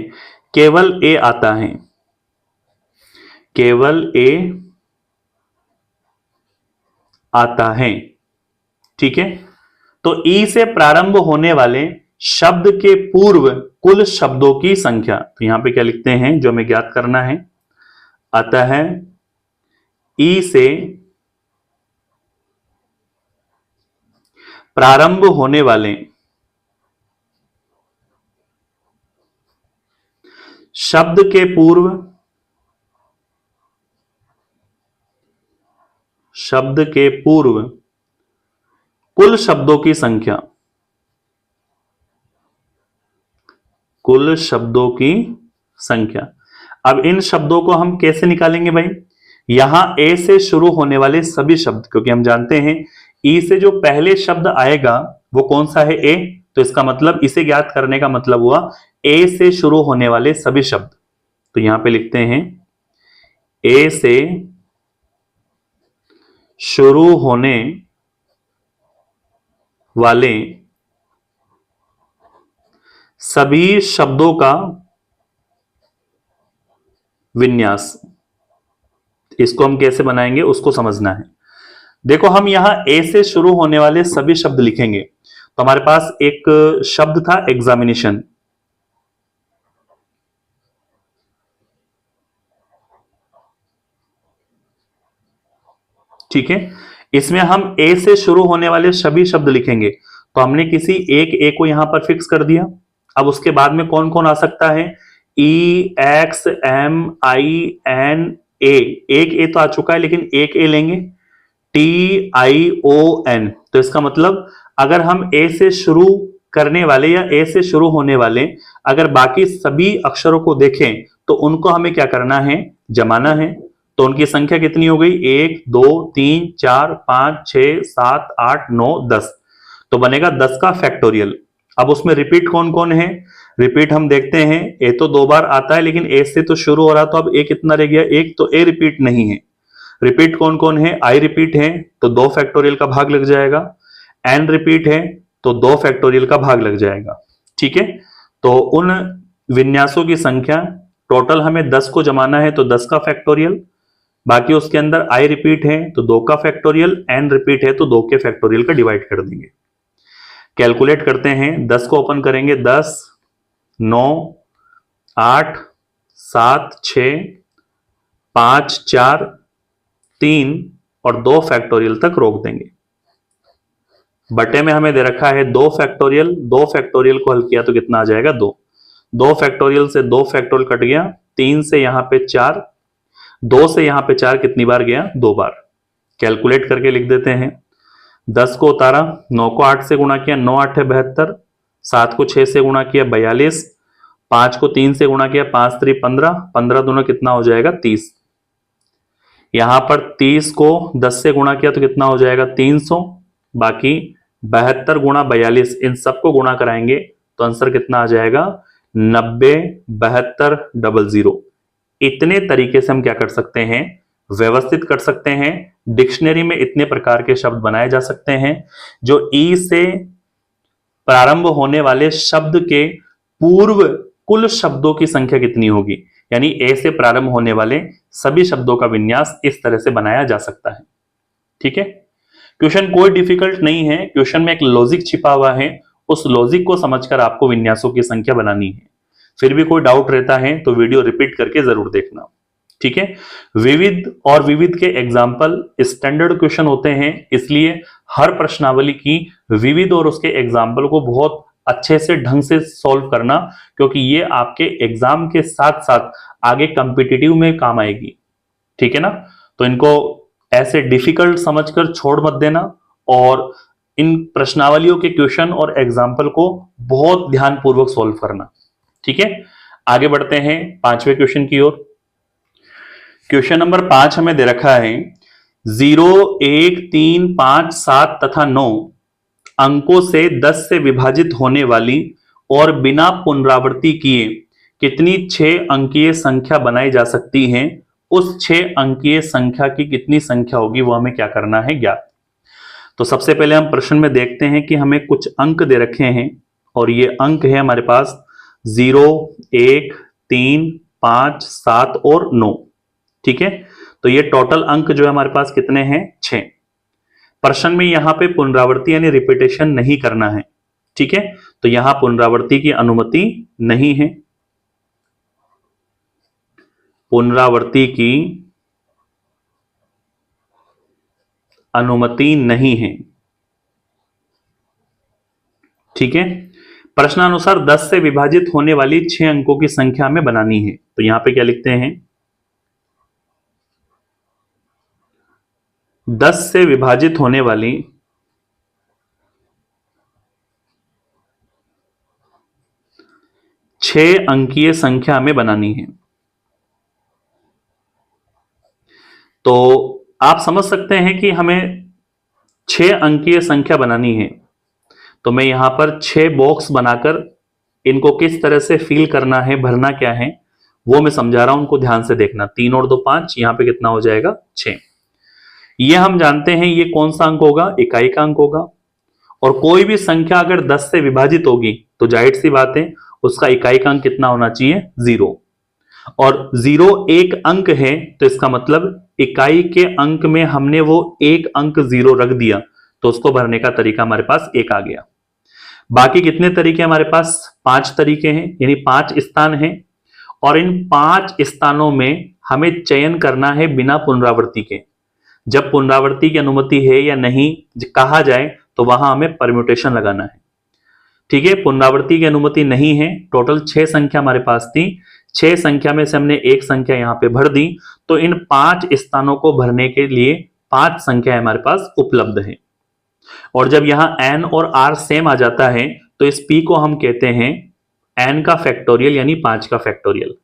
केवल ए आता है, केवल ए आता है। ठीक है, तो ई से प्रारंभ होने वाले शब्द के पूर्व कुल शब्दों की संख्या, तो यहां पे क्या लिखते हैं जो हमें ज्ञात करना है, आता है ई से प्रारंभ होने वाले शब्द के पूर्व कुल शब्दों की संख्या, कुल शब्दों की संख्या। अब इन शब्दों को हम कैसे निकालेंगे भाई? यहां ए से शुरू होने वाले सभी शब्द, क्योंकि हम जानते हैं ई से जो पहले शब्द आएगा वो कौन सा है? ए। तो इसका मतलब इसे ज्ञात करने का मतलब हुआ ए से शुरू होने वाले सभी शब्द। तो यहां पे लिखते हैं ए से शुरू होने वाले सभी शब्दों का विन्यास। इसको हम कैसे बनाएंगे उसको समझना है। देखो, हम यहां ए से शुरू होने वाले सभी शब्द लिखेंगे तो हमारे पास एक शब्द था एग्जामिनेशन। ठीक है, इसमें हम ए से शुरू होने वाले सभी शब्द लिखेंगे तो हमने किसी एक ए को यहां पर फिक्स कर दिया। अब उसके बाद में कौन कौन आ सकता है? E X M I N A. एक ए तो आ चुका है लेकिन एक ए लेंगे, टी आई ओ एन। तो इसका मतलब अगर हम ए से शुरू करने वाले या ए से शुरू होने वाले अगर बाकी सभी अक्षरों को देखें तो उनको हमें क्या करना है? जमाना है। तो उनकी संख्या कितनी हो गई? 1 2 3 4 5 6 7 8 9 10। तो बनेगा 10 का फैक्टोरियल। अब उसमें रिपीट कौन कौन है? रिपीट हम देखते हैं, ए तो 2 बार आता है लेकिन ए से तो शुरू हो रहा, तो अब ए कितना रह गया? 1। तो ए रिपीट नहीं है। रिपीट कौन कौन है? आई रिपीट है तो 2 फैक्टोरियल का भाग लग जाएगा। एन रिपीट है तो 2 फैक्टोरियल का भाग लग जाएगा। ठीक है, तो उन विन्यासों की संख्या टोटल हमें 10 को जमाना है तो 10 का फैक्टोरियल, बाकी उसके अंदर आई रिपीट है तो 2 का फैक्टोरियल, एन रिपीट है तो 2 के फैक्टोरियल का डिवाइड कर देंगे। कैलकुलेट करते हैं, 10 को ओपन करेंगे, 10, 9, 8, 7, 6, 5, 4, 3 और 2 फैक्टोरियल तक रोक देंगे। बटे में हमें दे रखा है 2 फैक्टोरियल, 2 फैक्टोरियल को हल किया तो कितना आ जाएगा 2, 2 फैक्टोरियल से 2 फैक्टोरियल कट गया, 3 से यहां पे 4, 2 से यहां पे 4 कितनी बार गया 2 बार। कैलकुलेट करके लिख देते हैं, 10 को उतारा, 9 को 8 से गुणा किया, 9 8 है 72, 7 को 6 से गुणा किया 42, 5 को 3 से गुणा किया, 5 3 15, 15 दोनों कितना हो जाएगा 30। यहां पर 30 को 10 से गुणा किया तो कितना हो जाएगा 300, बाकी 72 गुणा 42 इन सबको गुणा कराएंगे तो आंसर कितना आ जाएगा 90 72 00। इतने तरीके से हम क्या कर सकते हैं, व्यवस्थित कर सकते हैं। डिक्शनरी में इतने प्रकार के शब्द बनाए जा सकते हैं जो ई से प्रारंभ होने वाले शब्द के पूर्व कुल शब्दों की संख्या कितनी होगी, यानी ए से प्रारंभ होने वाले सभी शब्दों का विन्यास इस तरह से बनाया जा सकता है। ठीक है, क्वेश्चन कोई डिफिकल्ट नहीं है, क्वेश्चन में एक लॉजिक छिपा हुआ है, उस लॉजिक को समझकर आपको विन्यासों की संख्या बनानी है। फिर भी कोई डाउट रहता है तो वीडियो रिपीट करके जरूर देखना। ठीक है, विविध और विविध के एग्जाम्पल स्टैंडर्ड क्वेश्चन होते हैं, इसलिए हर प्रश्नावली की विविध और उसके एग्जाम्पल को बहुत अच्छे से ढंग से सॉल्व करना, क्योंकि ये आपके एग्जाम के साथ साथ आगे कॉम्पिटिटिव में काम आएगी। ठीक है ना, तो इनको ऐसे डिफिकल्ट समझकर छोड़ मत देना और इन प्रश्नावलियों के क्वेश्चन और एग्जाम्पल को बहुत ध्यानपूर्वक सॉल्व करना। ठीक है, आगे बढ़ते हैं 5वें क्वेश्चन की ओर। क्वेश्चन नंबर 5 हमें दे रखा है 0 1 3 5 7 तथा 9 अंकों से 10 से विभाजित होने वाली और बिना पुनरावृत्ति किए कितनी 6 अंकीय संख्या बनाई जा सकती है, उस 6 अंकीय संख्या की कितनी संख्या होगी वो हमें क्या करना है ज्ञात। तो सबसे पहले हम प्रश्न में देखते हैं कि हमें कुछ अंक दे रखे हैं और ये अंक है हमारे पास 0 1 3 5 7 और 9। ठीक है, तो ये टोटल अंक जो है हमारे पास कितने हैं 6। प्रश्न में यहां पे पुनरावृत्ति यानी रिपीटेशन नहीं करना है। ठीक है, तो यहां पुनरावृत्ति की अनुमति नहीं है, पुनरावृत्ति की अनुमति नहीं है। ठीक है, प्रश्नानुसार 10 से विभाजित होने वाली 6 अंकों की संख्या हमें बनानी है, तो यहां पे क्या लिखते हैं 10 से विभाजित होने वाली 6 अंकीय संख्या हमें बनानी है। तो आप समझ सकते हैं कि हमें 6 अंकीय संख्या बनानी है, तो मैं यहां पर 6 बॉक्स बनाकर इनको किस तरह से फिल करना है, भरना क्या है वो मैं समझा रहा हूं, उनको ध्यान से देखना। 3 और 2 5, यहां पे कितना हो जाएगा 6। ये हम जानते हैं ये कौन सा अंक होगा, इकाई का अंक होगा, और कोई भी संख्या अगर 10 से विभाजित होगी तो जाहिर सी बात है उसका इकाई का अंक कितना होना चाहिए 0, और 0 एक अंक है तो इसका मतलब इकाई के अंक में हमने वो एक अंक 0 रख दिया तो उसको भरने का तरीका हमारे पास 1 आ गया। बाकी कितने तरीके हमारे पास 5 तरीके हैं, यानी 5 स्थान हैं, और इन 5 स्थानों में हमें चयन करना है बिना पुनरावृत्ति के। जब पुनरावृत्ति की अनुमति है या नहीं कहा जाए तो वहां हमें परम्यूटेशन लगाना है। ठीक है, पुनरावृत्ति की अनुमति नहीं है, टोटल 6 संख्या हमारे पास थी, 6 संख्या में से हमने एक संख्या यहां पे भर दी, तो इन 5 स्थानों को भरने के लिए 5 संख्या हमारे पास उपलब्ध है। और जब यहां n और r सेम आ जाता है तो इस p को हम कहते हैं n का फैक्टोरियल यानी 5 का फैक्टोरियल।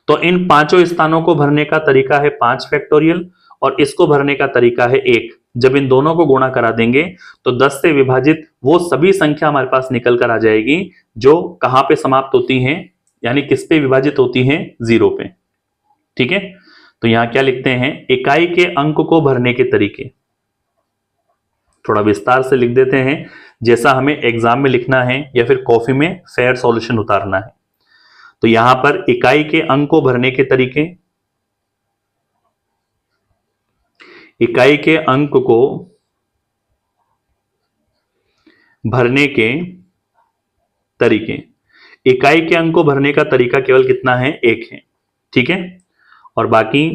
तो इन 5 स्थानों को भरने का तरीका है 5 फैक्टोरियल और इसको भरने का तरीका है 1। जब इन दोनों को गुणा करा देंगे तो 10 से विभाजित वो सभी संख्या हमारे पास निकल कर आ जाएगी जो कहां पे समाप्त होती हैं, यानी किस पे विभाजित होती हैं 0 पे। ठीक है, तो यहां क्या लिखते हैं इकाई के अंक को भरने के तरीके, थोड़ा विस्तार से लिख देते हैं। जैसा हमें एग्जाम में लिखना है या फिर कॉफी में फेयर सॉल्यूशन उतारना है। तो यहां पर इकाई के अंक को भरने के तरीके, इकाई के अंक को भरने के तरीके, इकाई के अंक को भरने का तरीका केवल कितना है, एक है, ठीक है। और बाकी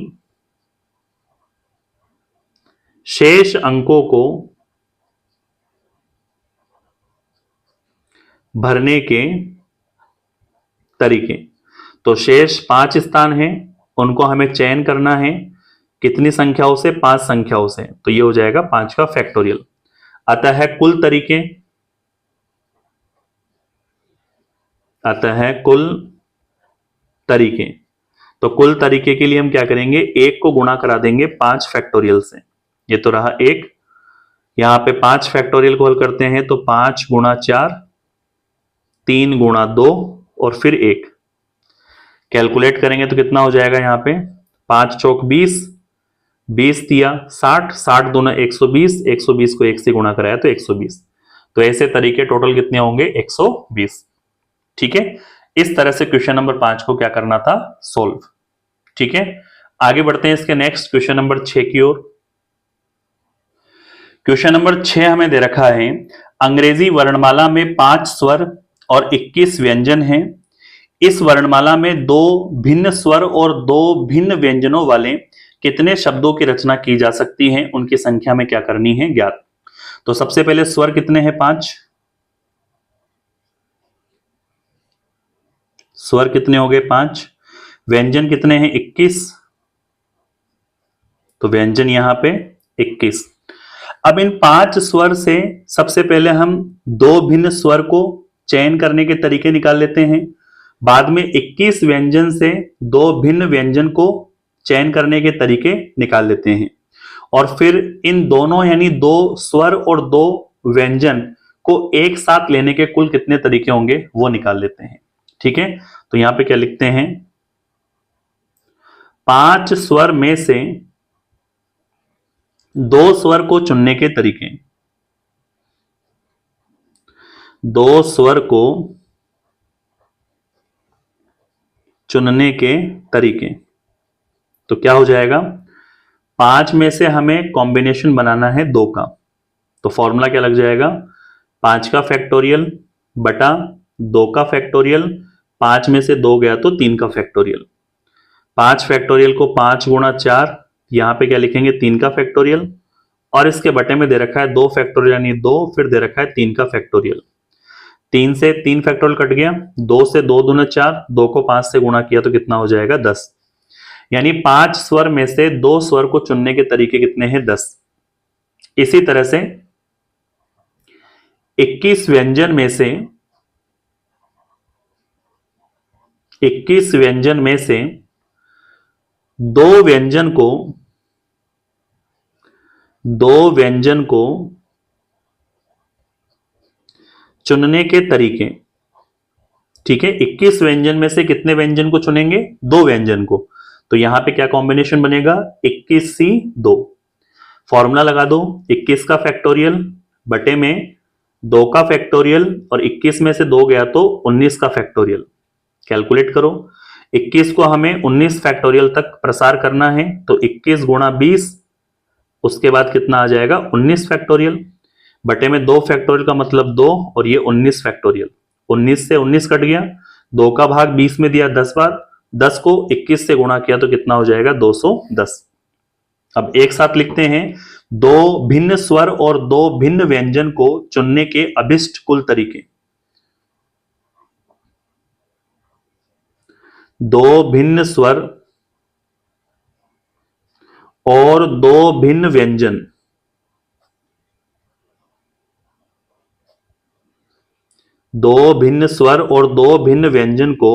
शेष अंकों को भरने के तरीके, तो शेष 5 स्थान हैं, उनको हमें चयन करना है कितनी संख्याओं से, 5 संख्याओं से, तो ये हो जाएगा 5 का फैक्टोरियल। आता है कुल तरीके, आता है कुल तरीके। तो कुल तरीके के लिए हम क्या करेंगे, 1 को गुणा करा देंगे 5 फैक्टोरियल से, ये तो रहा 1। यहां पे 5 फैक्टोरियल को हल करते हैं तो 5 गुणा 4, 3 गुणा 2 और फिर 1। कैलकुलेट करेंगे तो कितना हो जाएगा, यहां पे 5 चौक 20, 20 दिया 60, 60 दूना 120, 120 को 1 से गुणा कराया तो 120। तो ऐसे तरीके टोटल कितने होंगे, 120, ठीक है। इस तरह से क्वेश्चन नंबर 5 को क्या करना था, सोल्व, ठीक है। आगे बढ़ते हैं इसके नेक्स्ट क्वेश्चन नंबर 6 की ओर। क्वेश्चन नंबर 6 हमें दे रखा है, अंग्रेजी वर्णमाला में 5 स्वर और 21 व्यंजन हैं। इस वर्णमाला में 2 भिन्न स्वर और 2 भिन्न व्यंजनों वाले कितने शब्दों की रचना की जा सकती है, उनकी संख्या में क्या करनी है, ज्ञात। तो सबसे पहले स्वर कितने हैं, 5, स्वर कितने हो गए 5, व्यंजन कितने हैं 21, तो व्यंजन यहां पे 21। अब इन 5 स्वर से सबसे पहले हम 2 भिन्न स्वर को चयन करने के तरीके निकाल लेते हैं, बाद में 21 व्यंजन से 2 भिन्न व्यंजन को चयन करने के तरीके निकाल लेते हैं, और फिर इन दोनों यानी 2 स्वर और 2 व्यंजन को एक साथ लेने के कुल कितने तरीके होंगे वो निकाल लेते हैं, ठीक है। तो यहां पे क्या लिखते हैं, 5 स्वर में से 2 स्वर को चुनने के तरीके, 2 स्वर को चुनने के तरीके, तो क्या हो जाएगा, 5 में से हमें कॉम्बिनेशन बनाना है 2 का, तो फॉर्मूला क्या लग जाएगा, 5 का फैक्टोरियल बटा 2 का फैक्टोरियल, 5 में से 2 गया तो 3 का फैक्टोरियल। 5 फैक्टोरियल को 5 गुणा 4, यहां पे क्या लिखेंगे 3 का फैक्टोरियल, और इसके बटे में दे रखा है 2 फैक्टोरियल यानी 2, फिर दे रखा है 3 का फैक्टोरियल। 3 से 3 फैक्टोरियल कट गया, 2 से 2 दूना 4, 2 को 5 से गुणा किया तो कितना हो जाएगा 10। यानी 5 स्वर में से 2 स्वर को चुनने के तरीके कितने हैं, 10। इसी तरह से 21 व्यंजन में से 21 व्यंजन में से 2 व्यंजन को चुनने के तरीके, ठीक है। 21 व्यंजन में से कितने व्यंजन को चुनेंगे, 2 व्यंजन को, तो यहां पे क्या कॉम्बिनेशन बनेगा 21C2। फॉर्मूला लगा दो, 21 का फैक्टोरियल बटे में 2 का फैक्टोरियल, और 21 में से 2 गया तो 19 का फैक्टोरियल। कैलकुलेट करो, 21 को हमें 19 फैक्टोरियल तक प्रसार करना है, तो 21 गुणा 20, उसके बाद कितना आ जाएगा 19 फैक्टोरियल, बटे में 2 फैक्टोरियल का मतलब 2, और ये 19 फैक्टोरियल। 19 से 19 कट गया, 2 का भाग 20 में दिया 10 बार, 10 को 21 से गुणा किया तो कितना हो जाएगा 210। अब एक साथ लिखते हैं, 2 भिन्न स्वर और 2 भिन्न व्यंजन को चुनने के अभिष्ट कुल तरीके, 2 भिन्न स्वर और 2 भिन्न व्यंजन, 2 भिन्न स्वर और 2 भिन्न व्यंजन को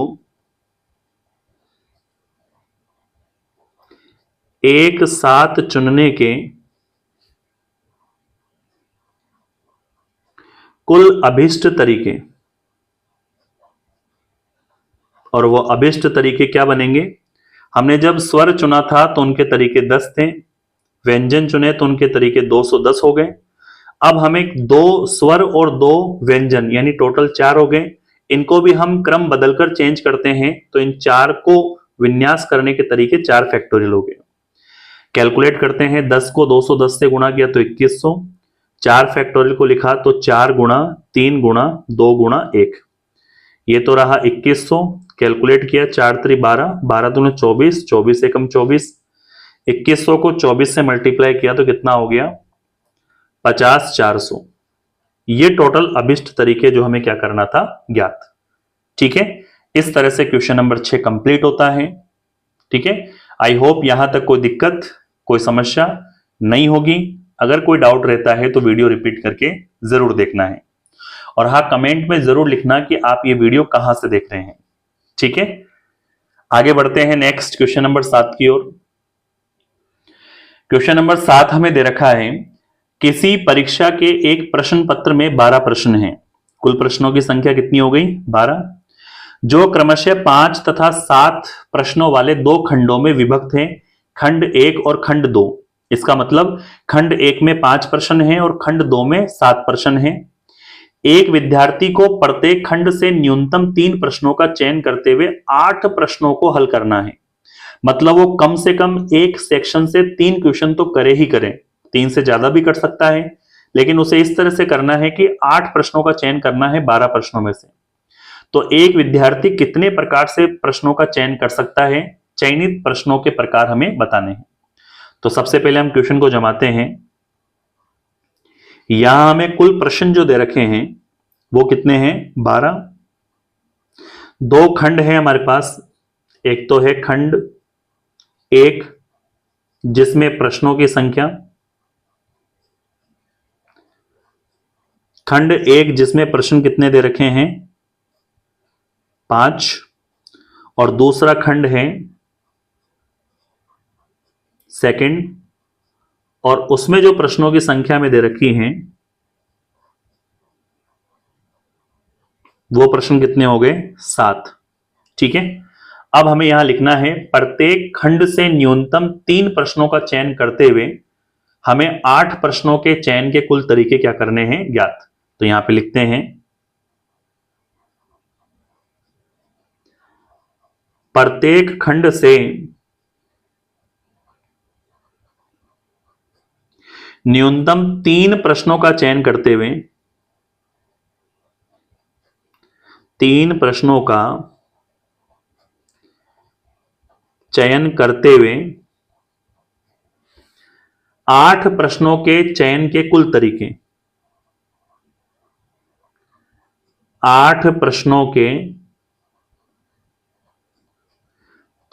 एक साथ चुनने के कुल अभिष्ट तरीके, और वो अभिष्ट तरीके क्या बनेंगे, हमने जब स्वर चुना था तो उनके तरीके 10 थे, व्यंजन चुने तो उनके तरीके 210 हो गए। अब हमें 2 स्वर और 2 व्यंजन यानी टोटल 4 हो गए, इनको भी हम क्रम बदलकर चेंज करते हैं तो इन 4 को विन्यास करने के तरीके 4 फैक्टोरियल हो गए। कैलकुलेट करते हैं, 10 को 210 से गुणा किया तो 2100, 4 फैक्टोरियल को लिखा तो 4 गुणा 3 गुणा 2 गुणा 1, ये तो रहा 2100। कैलकुलेट किया 4 3 12, 12 दूनी 24, 24 एकम 24, 2100 को 24 से मल्टीप्लाई किया तो कितना हो गया 50 400। ये टोटल अभिष्ट तरीके जो हमें क्या करना था ज्ञात। ठीक है, इस तरह से क्वेश्चन नंबर 6 कंप्लीट होता है। ठीक है, आई होप यहां तक कोई दिक्कत कोई समस्या नहीं होगी। अगर कोई डाउट रहता है तो वीडियो रिपीट करके जरूर देखना है, और हाँ कमेंट में जरूर लिखना कि आप ये वीडियो कहां से देख रहे हैं। ठीक है, आगे बढ़ते हैं नेक्स्ट क्वेश्चन नंबर 7 की ओर। क्वेश्चन नंबर 7 हमें दे रखा है, किसी परीक्षा के एक प्रश्न पत्र में 12 प्रश्न हैं। कुल प्रश्नों की संख्या कितनी हो गई 12, जो क्रमशः 5 तथा 7 प्रश्नों वाले 2 खंडों में विभक्त हैं, खंड 1 और खंड 2। इसका मतलब खंड 1 में 5 प्रश्न हैं और खंड 2 में 7 प्रश्न हैं। एक विद्यार्थी को प्रत्येक खंड से न्यूनतम 3 प्रश्नों का चयन करते हुए 8 प्रश्नों को हल करना है। मतलब वो कम से कम एक सेक्शन से 3 क्वेश्चन तो करे ही करे, 3 से ज्यादा भी कर सकता है, लेकिन उसे इस तरह से करना है कि 8 प्रश्नों का चयन करना है 12 प्रश्नों में से। तो एक विद्यार्थी कितने प्रकार से प्रश्नों का चयन कर सकता है, चयनित प्रश्नों के प्रकार हमें बताने हैं। तो सबसे पहले हम क्वेश्चन को जमाते हैं। यहां हमें कुल प्रश्न जो दे रखे हैं वो कितने हैं 12। 2 खंड है हमारे पास, एक तो है खंड 1 जिसमें प्रश्नों की संख्या, खंड 1 जिसमें प्रश्न कितने दे रखे हैं 5, और दूसरा खंड है सेकंड, और उसमें जो प्रश्नों की संख्या में दे रखी हैं वो प्रश्न कितने हो गए 7। ठीक है, अब हमें यहां लिखना है प्रत्येक खंड से न्यूनतम 3 प्रश्नों का चयन करते हुए हमें 8 प्रश्नों के चयन के कुल तरीके क्या करने हैं ज्ञात। तो यहां पे लिखते हैं प्रत्येक खंड से न्यूनतम 3 प्रश्नों का चयन करते हुए 3 प्रश्नों का चयन करते हुए 8 प्रश्नों के चयन के कुल तरीके, 8 प्रश्नों के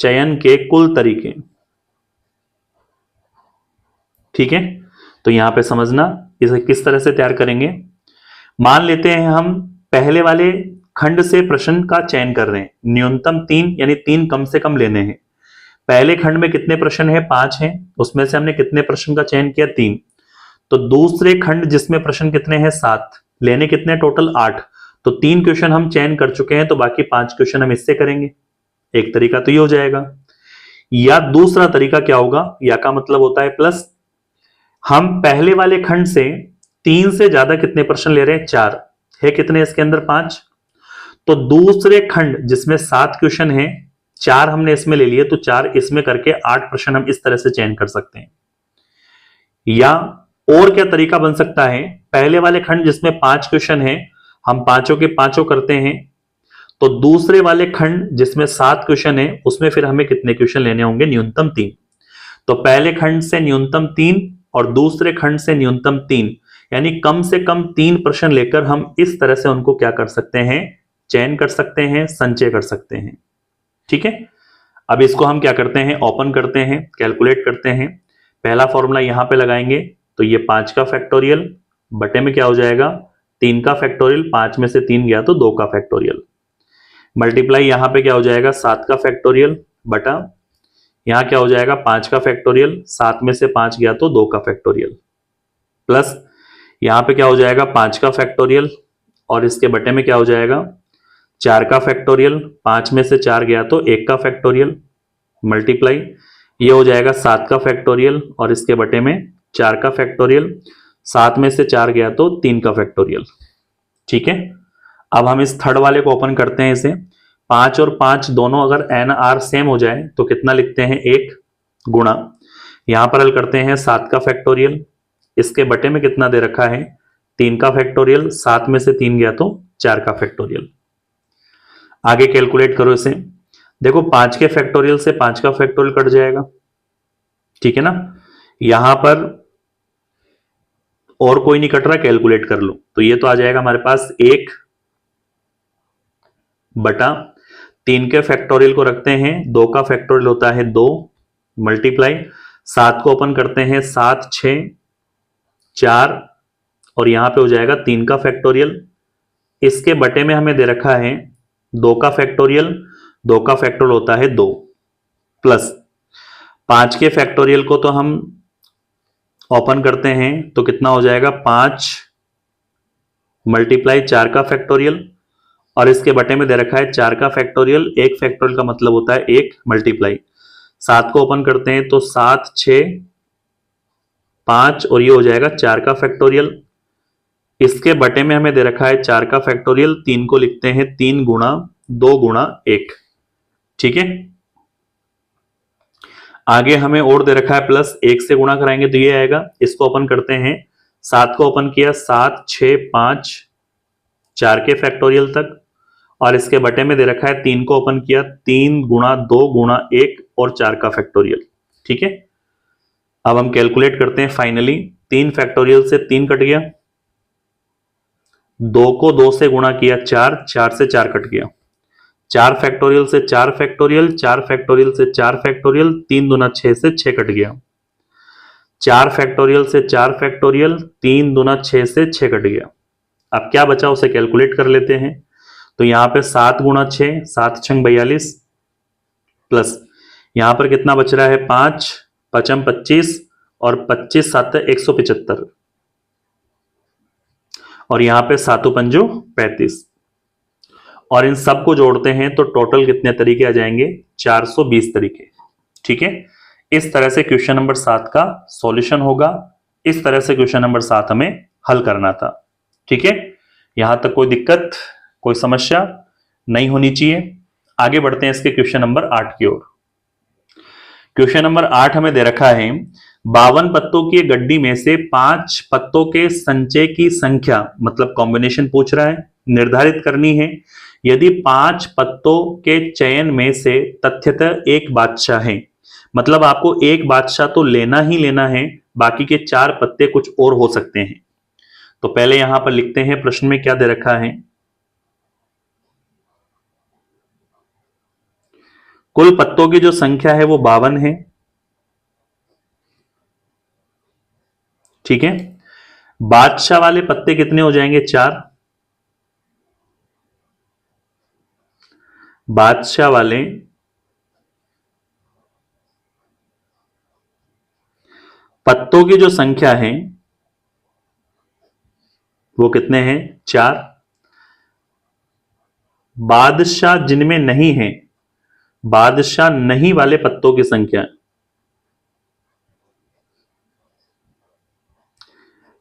चयन के कुल तरीके। ठीक है, तो यहां पे समझना इसे किस तरह से तैयार करेंगे। मान लेते हैं हम पहले वाले खंड से प्रश्न का चयन कर रहे हैं, न्यूनतम 3 यानी 3 कम से कम लेने हैं। पहले खंड में कितने प्रश्न हैं 5 हैं, उसमें से हमने कितने प्रश्न का चयन किया 3। तो दूसरे खंड जिसमें प्रश्न कितने हैं 7, लेने कितने टोटल 8, तो 3 क्वेश्चन हम चयन कर चुके हैं, तो बाकी 5 क्वेश्चन हम इससे करेंगे। एक तरीका तो ये हो जाएगा। या दूसरा तरीका क्या होगा, या का मतलब होता है प्लस, हम पहले वाले खंड से 3 से ज्यादा कितने प्रश्न ले रहे हैं 4 है, कितने इसके अंदर 5, तो दूसरे खंड जिसमें 7 क्वेश्चन है 4 हमने इसमें ले लिए, तो 4 इसमें करके 8 प्रश्न हम इस तरह से चयन कर सकते हैं। या और क्या तरीका बन सकता है, पहले वाले खंड जिसमें 5 क्वेश्चन है हम पांचों के पांचों करते हैं, तो दूसरे वाले खंड जिसमें 7 क्वेश्चन है उसमें फिर हमें कितने क्वेश्चन लेने होंगे न्यूनतम 3। तो पहले खंड से न्यूनतम 3 और दूसरे खंड से न्यूनतम 3, यानी कम से कम 3 प्रश्न लेकर हम इस तरह से उनको क्या कर सकते हैं चयन कर सकते हैं, संचय कर सकते हैं। ठीक है, अब इसको हम क्या करते हैं ओपन करते हैं, कैलकुलेट करते हैं। पहला फॉर्मूला यहां पे लगाएंगे तो ये 5 का फैक्टोरियल बटे में क्या हो जाएगा 3 का फैक्टोरियल, 5 में से 3 गया तो 2 का फैक्टोरियल, मल्टीप्लाई यहां पे क्या हो जाएगा 7 का फैक्टोरियल बटा यहां क्या हो जाएगा 5 का फैक्टोरियल, 7 में से 5 गया तो 2 का फैक्टोरियल, प्लस यहां पे क्या हो जाएगा 5 का फैक्टोरियल और इसके बटे में क्या हो जाएगा 4 का फैक्टोरियल, 5 में से 4 गया तो 1 का फैक्टोरियल, मल्टीप्लाई ये हो जाएगा 7 का फैक्टोरियल और इसके बटे में 4 का फैक्टोरियल। 7 में से 4 गया तो 3 का फैक्टोरियल। ठीक है, अब हम इस थर्ड वाले को ओपन करते हैं। इसे 5 और 5 दोनों अगर एन आर सेम हो जाए तो कितना लिखते हैं, 1 गुणा, यहां पर हल करते हैं 7 का फैक्टोरियल, इसके बटे में कितना दे रखा है, 3 का फैक्टोरियल, 7 में से 3 गया तो 4 का फैक्टोरियल। आगे कैलकुलेट करो इसे, देखो 5 के फैक्टोरियल से 5 का फैक्टोरियल कट जाएगा, ठीक है ना। यहां पर और कोई नहीं कट रहा, कैलकुलेट कर लो, तो ये तो आ जाएगा हमारे पास 1 बटा 3 के फैक्टोरियल को रखते हैं, 2 का फैक्टोरियल होता है 2 मल्टीप्लाई 7 को ओपन करते हैं, 7 6 4 और यहां पे हो जाएगा 3 का फैक्टोरियल, इसके बटे में हमें दे रखा है 2 का फैक्टोरियल, 2 का फैक्टोरियल होता है 2 प्लस 5 के फैक्टोरियल को तो हम ओपन करते हैं तो कितना हो जाएगा, 5 मल्टीप्लाई 4 का फैक्टोरियल और इसके बटे में दे रखा है 4 का फैक्टोरियल, एक फैक्टोरियल का मतलब होता है 1 मल्टीप्लाई 7 को ओपन करते हैं तो 7 6 5 और ये हो जाएगा 4 का फैक्टोरियल, इसके बटे में हमें दे रखा है 4 का फैक्टोरियल, 3 को लिखते हैं 3 गुणा 2 गुणा 1। ठीक है, आगे हमें और दे रखा है प्लस, 1 से गुणा कराएंगे तो ये आएगा, इसको ओपन करते हैं, 7 को ओपन किया, 7 6 5 4 के फैक्टोरियल तक और इसके बटे में दे रखा है 3 को ओपन किया, 3 गुणा 2 गुणा 1 और 4 का फैक्टोरियल। ठीक है, अब हम कैलकुलेट करते हैं फाइनली, 3 फैक्टोरियल से 3 कट गया, 2 को 2 से गुणा किया 4, 4 से 4 कट गया, 4 फैक्टोरियल से 4 फैक्टोरियल, 4 फैक्टोरियल से 4 फैक्टोरियल, 3 दूना 6 से 6 कट गया, 4 फैक्टोरियल से 4 फैक्टोरियल, 3 दूना 6 से 6 कट गया। अब क्या बचा उसे कैलकुलेट कर लेते हैं, तो यहां पे 7 गुणा 6, 7 छंग 42 प्लस यहां पर कितना बच रहा है, 5 पचम 25 और 25 7 175 और यहां पे 7 पंजो 35 और इन सब को जोड़ते हैं तो टोटल कितने तरीके आ जाएंगे, 420 तरीके। ठीक है, इस तरह से क्वेश्चन नंबर 7 का सॉल्यूशन होगा, इस तरह से क्वेश्चन नंबर 7 हमें हल करना था। ठीक है, यहां तक कोई दिक्कत कोई समस्या नहीं होनी चाहिए। आगे बढ़ते हैं इसके क्वेश्चन नंबर 8 की ओर। क्वेश्चन नंबर 8 हमें दे रखा है, 52 पत्तों की गड्डी में से 5 पत्तों के संचय की संख्या, मतलब कॉम्बिनेशन पूछ रहा है, निर्धारित करनी है। यदि 5 पत्तों के चयन में से तथ्यतः एक बादशाह है, मतलब आपको एक बादशाह तो लेना ही लेना है, बाकी के 4 पत्ते कुछ और हो सकते हैं। तो पहले यहां पर लिखते हैं प्रश्न में क्या दे रखा है, कुल पत्तों की जो संख्या है वो 52 है। ठीक है, बादशाह वाले पत्ते कितने हो जाएंगे, 4, बादशाह वाले पत्तों की जो संख्या है वो कितने हैं, 4, बादशाह जिनमें नहीं है, बादशाह नहीं वाले पत्तों की संख्या,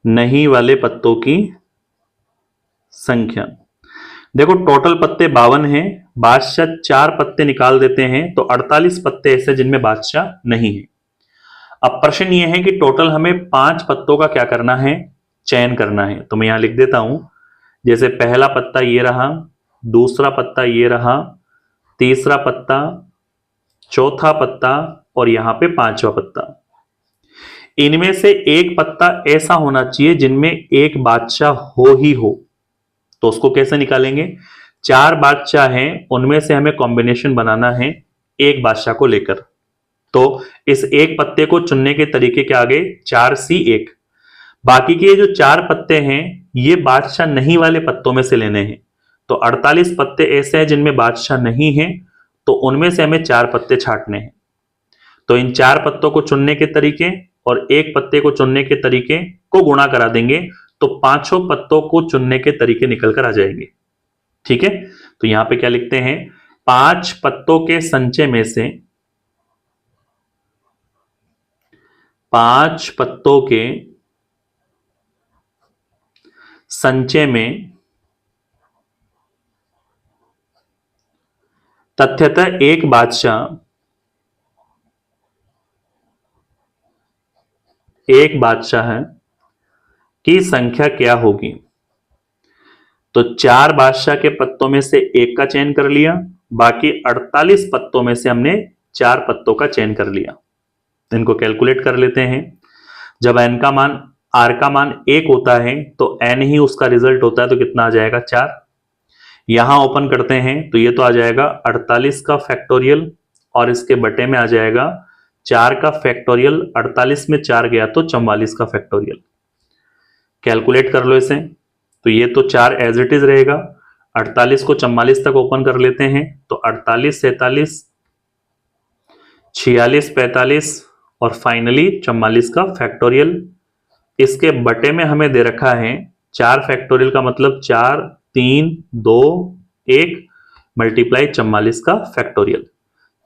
नहीं वाले पत्तों की संख्या, देखो टोटल पत्ते 52 हैं, बादशाह 4 पत्ते निकाल देते हैं तो 48 पत्ते ऐसे जिनमें बादशाह नहीं है। अब प्रश्न यह है कि टोटल हमें 5 पत्तों का क्या करना है, चयन करना है। तो मैं यहां लिख देता हूं, जैसे पहला पत्ता ये रहा, दूसरा पत्ता ये रहा, तीसरा पत्ता, चौथा पत्ता और यहां पे 5वां पत्ता। इनमें से एक पत्ता ऐसा होना चाहिए जिनमें एक बादशाह हो ही हो, तो उसको कैसे निकालेंगे, 4 बादशाह हैं, उनमें से हमें कॉम्बिनेशन बनाना है एक बादशाह को लेकर। तो इस एक पत्ते को चुनने के तरीके के आगे 4C1, बाकी के जो 4 पत्ते हैं ये बादशाह नहीं वाले पत्तों में से लेने हैं। तो 48 पत्ते ऐसे हैं जिनमें बादशाह नहीं है, तो उनमें से हमें 4 पत्ते छांटने हैं। तो इन 4 पत्तों को चुनने के तरीके और एक पत्ते को चुनने के तरीके को गुणा करा देंगे तो 5 पत्तों को चुनने के तरीके निकल कर आ जाएंगे। ठीक है, तो यहां पे क्या लिखते हैं, 5 पत्तों के संचय में से 5 पत्तों के संचय में तथ्यतः एक बादशाह की संख्या क्या होगी? तो 4 बादशाह के पत्तों में से एक का चयन कर लिया, बाकी 48 पत्तों में से हमने 4 पत्तों का चयन कर लिया। इनको कैलकुलेट कर लेते हैं। जब n का मान r का मान 1 होता है तो n ही उसका रिजल्ट होता है, तो कितना आ जाएगा 4। यहां ओपन करते हैं तो ये तो आ जाएगा 48 का फैक्टोरियल और इसके बटे में आ जाएगा 4 का फैक्टोरियल। 48 में 4 गया तो 44 का फैक्टोरियल। कैलकुलेट कर लो इसे, तो ये तो 4 एज इट इज रहेगा। 48 को 44 तक ओपन कर लेते हैं तो 48 47 46 45 और फाइनली 44 का फैक्टोरियल। इसके बटे में हमें दे रखा है 4 फैक्टोरियल का मतलब 4 3 2 1 मल्टीप्लाई 44 का फैक्टोरियल।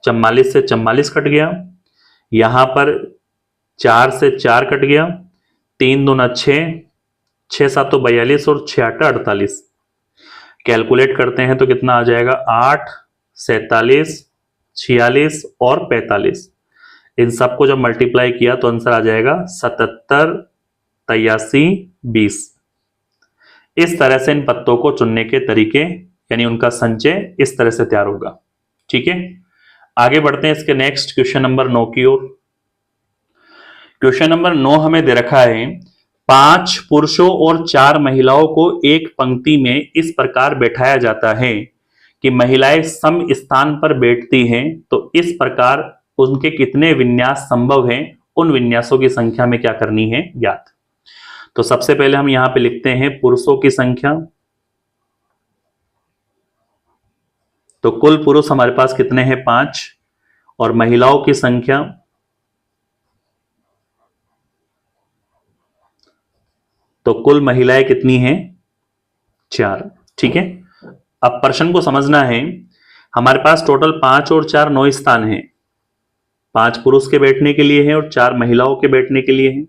44 से 44 कट गया, यहां पर 4 से 4 कट गया, 3 दूना 6, 6 7 तो 42 और 6 8 48। कैलकुलेट करते हैं तो कितना आ जाएगा 8 47 46 और 45। इन सबको जब मल्टीप्लाई किया तो आंसर आ जाएगा 77 83 20। इस तरह से इन पत्तों को चुनने के तरीके यानी उनका संचय इस तरह से तैयार होगा। ठीक है, आगे बढ़ते हैं इसके नेक्स्ट क्वेश्चन नंबर 9 की ओर। क्वेश्चन नंबर 9 हमें दे रखा है 5 पुरुषों और 4 महिलाओं को एक पंक्ति में इस प्रकार बैठाया जाता है कि महिलाएं सम स्थान पर बैठती हैं, तो इस प्रकार उनके कितने विन्यास संभव हैं, उन विन्यासों की संख्या में क्या करनी है ज्ञात। तो सबसे पहले हम यहां पे लिखते हैं पुरुषों की संख्या। तो कुल पुरुष हमारे पास कितने हैं 5 और महिलाओं की संख्या तो कुल महिलाएं कितनी हैं 4। ठीक है, अब प्रश्न को समझना है। हमारे पास टोटल 5 और 4 9 स्थान हैं। 5 पुरुष के बैठने के लिए हैं और 4 महिलाओं के बैठने के लिए हैं।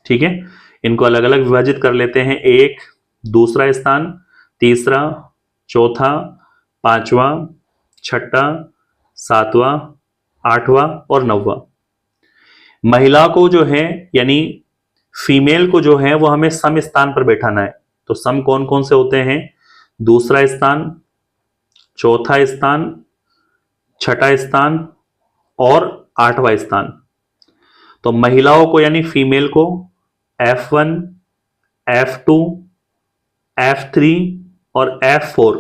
ठीक है, इनको अलग अलग विभाजित कर लेते हैं। 1 दूसरा स्थान, तीसरा, चौथा, पांचवा, छठा, सातवां, आठवां और 9वां। महिला को जो है यानी फीमेल को जो है वो हमें सम स्थान पर बैठाना है। तो सम कौन कौन से होते हैं? दूसरा स्थान, चौथा स्थान, छठा स्थान और 8वां स्थान। तो महिलाओं को यानी फीमेल को F1, F2, F3 और F4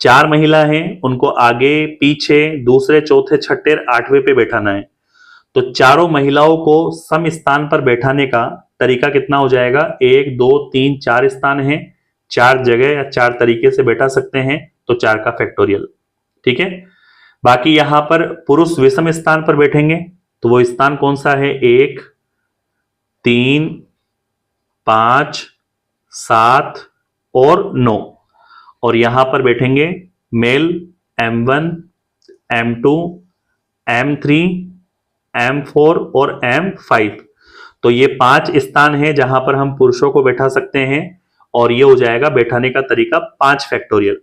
4 महिला हैं, उनको आगे पीछे दूसरे चौथे छठे 8वें पे बैठाना है। तो चारों महिलाओं को सम स्थान पर बैठाने का तरीका कितना हो जाएगा? 1 2 3 4 स्थान हैं, 4 जगह या 4 तरीके से बैठा सकते हैं, तो 4 का फैक्टोरियल। ठीक है, बाकी यहां पर पुरुष विषम स्थान पर बैठेंगे, तो वो स्थान कौन सा है? 1 3 5 7 और 9। और यहां पर बैठेंगे mail M1 M2 M3 M4 और M5। तो ये 5 स्थान हैं जहां पर हम पुरुषों को बैठा सकते हैं और ये हो जाएगा बैठाने का तरीका 5 फैक्टोरियल।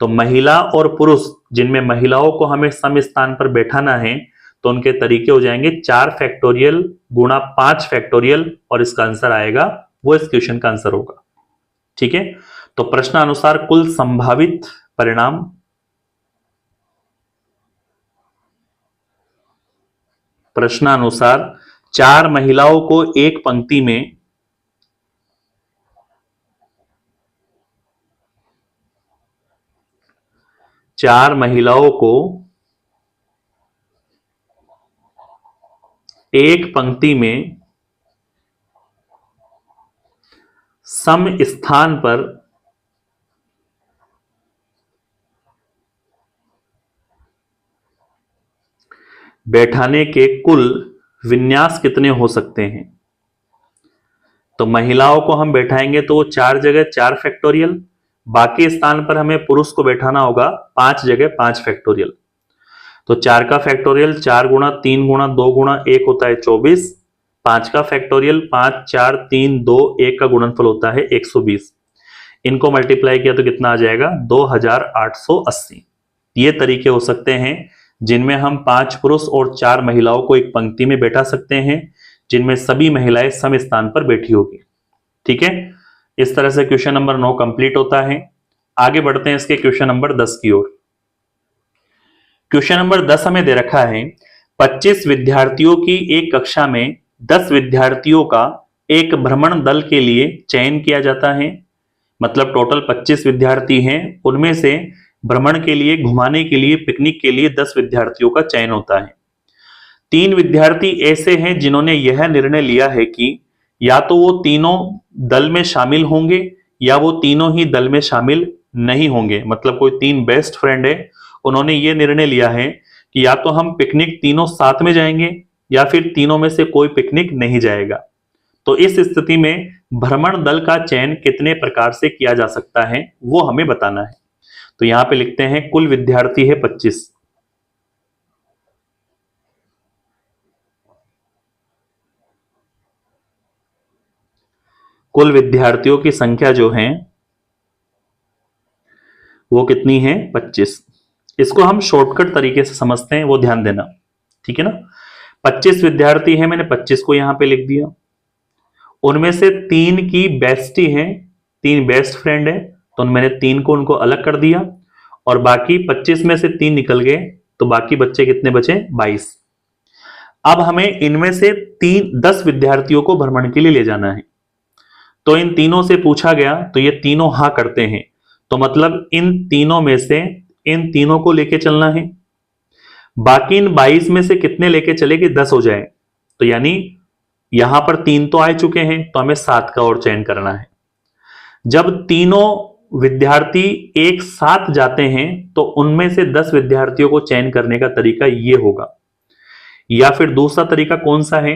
तो महिला और पुरुष जिनमें महिलाओं को हमें सम स्थान पर बैठाना है तो उनके तरीके हो जाएंगे 4 फैक्टोरियल गुणा 5 फैक्टोरियल और इसका आंसर आएगा वो इस क्वेश्चन का आंसर होगा। ठीक है, तो प्रश्नानुसार कुल संभावित परिणाम प्रश्नानुसार 4 महिलाओं को एक पंक्ति में सम स्थान पर बैठाने के कुल विन्यास कितने हो सकते हैं? तो महिलाओं को हम बैठाएंगे तो वो 4 जगह 4 फैक्टोरियल, बाकी स्थान पर हमें पुरुष को बैठाना होगा 5 जगह 5 फैक्टोरियल। तो 4 का फैक्टोरियल 4 गुणा 3 गुणा 2 गुणा 1 होता है 24, 5 का फैक्टोरियल 5, 4, 3, 2, 1 का गुणनफल होता है 120। इनको मल्टीप्लाई किया तो कितना आ जाएगा 2880। ये तरीके हो सकते हैं जिनमें हम 5 पुरुष और 4 महिलाओं को एक पंक्ति में बैठा सकते हैं, जिनमें सभी महिलाएं सम स्थान पर बैठी होगी। ठीक है, इस तरह से क्वेश्चन नंबर 9 कंप्लीट होता है। आगे बढ़ते हैं इसके क्वेश्चन नंबर 10 की ओर। क्वेश्चन नंबर 10 हमें दे रखा है 25 विद्यार्थियों की एक कक्षा में 10 विद्यार्थियों का एक भ्रमण दल के लिए चयन किया जाता है। मतलब टोटल 25 विद्यार्थी हैं, उनमें से भ्रमण के लिए, घुमाने के लिए, पिकनिक के लिए 10 विद्यार्थियों का चयन होता है। 3 विद्यार्थी ऐसे हैं जिन्होंने यह निर्णय लिया है कि या तो वो तीनों दल में शामिल होंगे या वो तीनों ही दल में शामिल नहीं होंगे। मतलब कोई 3 बेस्ट फ्रेंड है, उन्होंने ये निर्णय लिया है कि या तो हम पिकनिक तीनों साथ में जाएंगे या फिर तीनों में से कोई पिकनिक नहीं जाएगा। तो इस स्थिति में भ्रमण दल का चयन कितने प्रकार से किया जा सकता है वो हमें बताना है। तो यहां पे लिखते हैं कुल विद्यार्थी है 25। कुल विद्यार्थियों की संख्या जो है वो कितनी है 25। इसको हम शॉर्टकट तरीके से समझते हैं, वो ध्यान देना। ठीक है ना, 25 विद्यार्थी हैं, मैंने 25 को यहां पे लिख दिया। उनमें से 3 की बेस्टी हैं, 3 बेस्ट फ्रेंड है, तो मैंने 3 को उनको अलग कर दिया और बाकी 25 में से 3 निकल गए, तो बाकी बच्चे कितने बचे 22। अब हमें इनमें से 10 विद्यार्थियों को भ्रमण के लिए ले जाना है। तो इन तीनों से पूछा गया तो ये तीनों हाँ करते हैं, तो मतलब इन तीनों में से इन तीनों को लेके चलना है। बाकी इन 22 में से कितने लेके चले कि 10 हो जाए, तो यानी यहां पर 3 तो आ चुके हैं, तो हमें 7 का और चयन करना है। जब तीनों विद्यार्थी एक साथ जाते हैं तो उनमें से 10 विद्यार्थियों को चयन करने का तरीका ये होगा। या फिर दूसरा तरीका कौन सा है,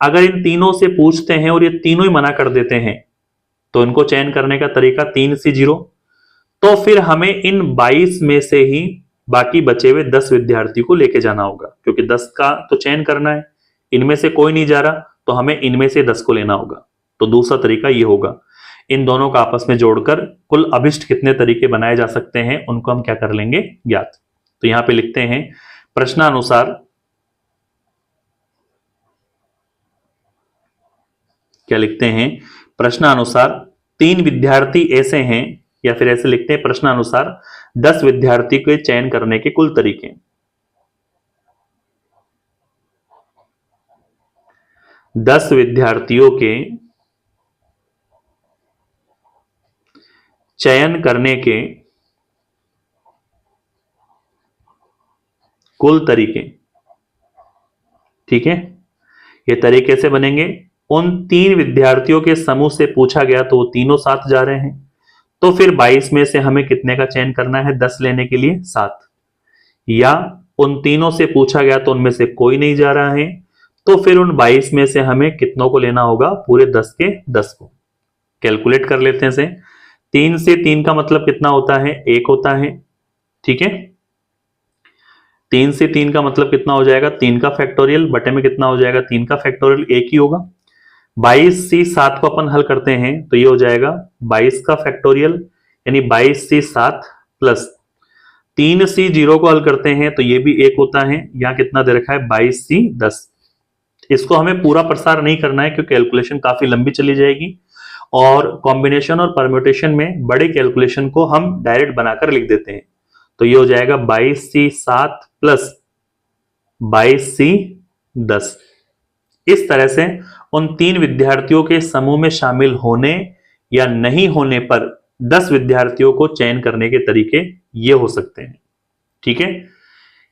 अगर इन तीनों से पूछते हैं और ये तीनों ही मना कर देते हैं तो इनको चयन करने का तरीका 3C0। तो फिर हमें इन 22 में से ही बाकी बचे हुए 10 विद्यार्थी को लेके जाना होगा, क्योंकि 10 का तो चयन करना है, इनमें से कोई नहीं जा रहा तो हमें इनमें से 10 को लेना होगा। तो दूसरा तरीका ये होगा, इन दोनों को आपस में जोड़कर कुल अभिष्ट कितने तरीके बनाए जा सकते हैं उनको हम क्या कर लेंगे ज्ञात। तो यहां पे लिखते हैं प्रश्नानुसार, क्या लिखते हैं प्रश्नानुसार 3 विद्यार्थी ऐसे हैं, या फिर ऐसे लिखते हैं प्रश्नानुसार 10 विद्यार्थी के चयन करने के कुल तरीके। 10 विद्यार्थियों के चयन करने के कुल तरीके। ठीक है, ये तरीके से बनेंगे। उन 3 विद्यार्थियों के समूह से पूछा गया तो वो तीनों साथ जा रहे हैं, तो फिर 22 में से हमें कितने का चयन करना है 10 लेने के लिए 7। या उन तीनों से पूछा गया तो उनमें से कोई नहीं जा रहा है, तो फिर उन 22 में से हमें कितनों को लेना होगा पूरे 10 के 10 को। कैलकुलेट कर लेते हैं से 3 से 3 का मतलब कितना होता है 1 होता है। ठीक है, 3 से 3 का मतलब कितना हो जाएगा 3 का फैक्टोरियल बटे में कितना हो जाएगा 3 का फैक्टोरियल 1 ही होगा। 22C7 को अपन हल करते हैं तो ये हो जाएगा 22 का फैक्टोरियल, यानी 22C7 प्लस 3C0 को हल करते हैं तो ये भी 1 होता है। यहां कितना दे रखा है 22C10। इसको हमें पूरा प्रसार नहीं करना है क्योंकि कैलकुलेशन काफी लंबी चली जाएगी, और कॉम्बिनेशन और परम्यूटेशन में बड़े कैलकुलेशन को हम डायरेक्ट बनाकर लिख देते हैं। तो ये हो जाएगा 22C7 प्लस 22C10। इस तरह से उन 3 विद्यार्थियों के समूह में शामिल होने या नहीं होने पर 10 विद्यार्थियों को चयन करने के तरीके ये हो सकते हैं। ठीक है,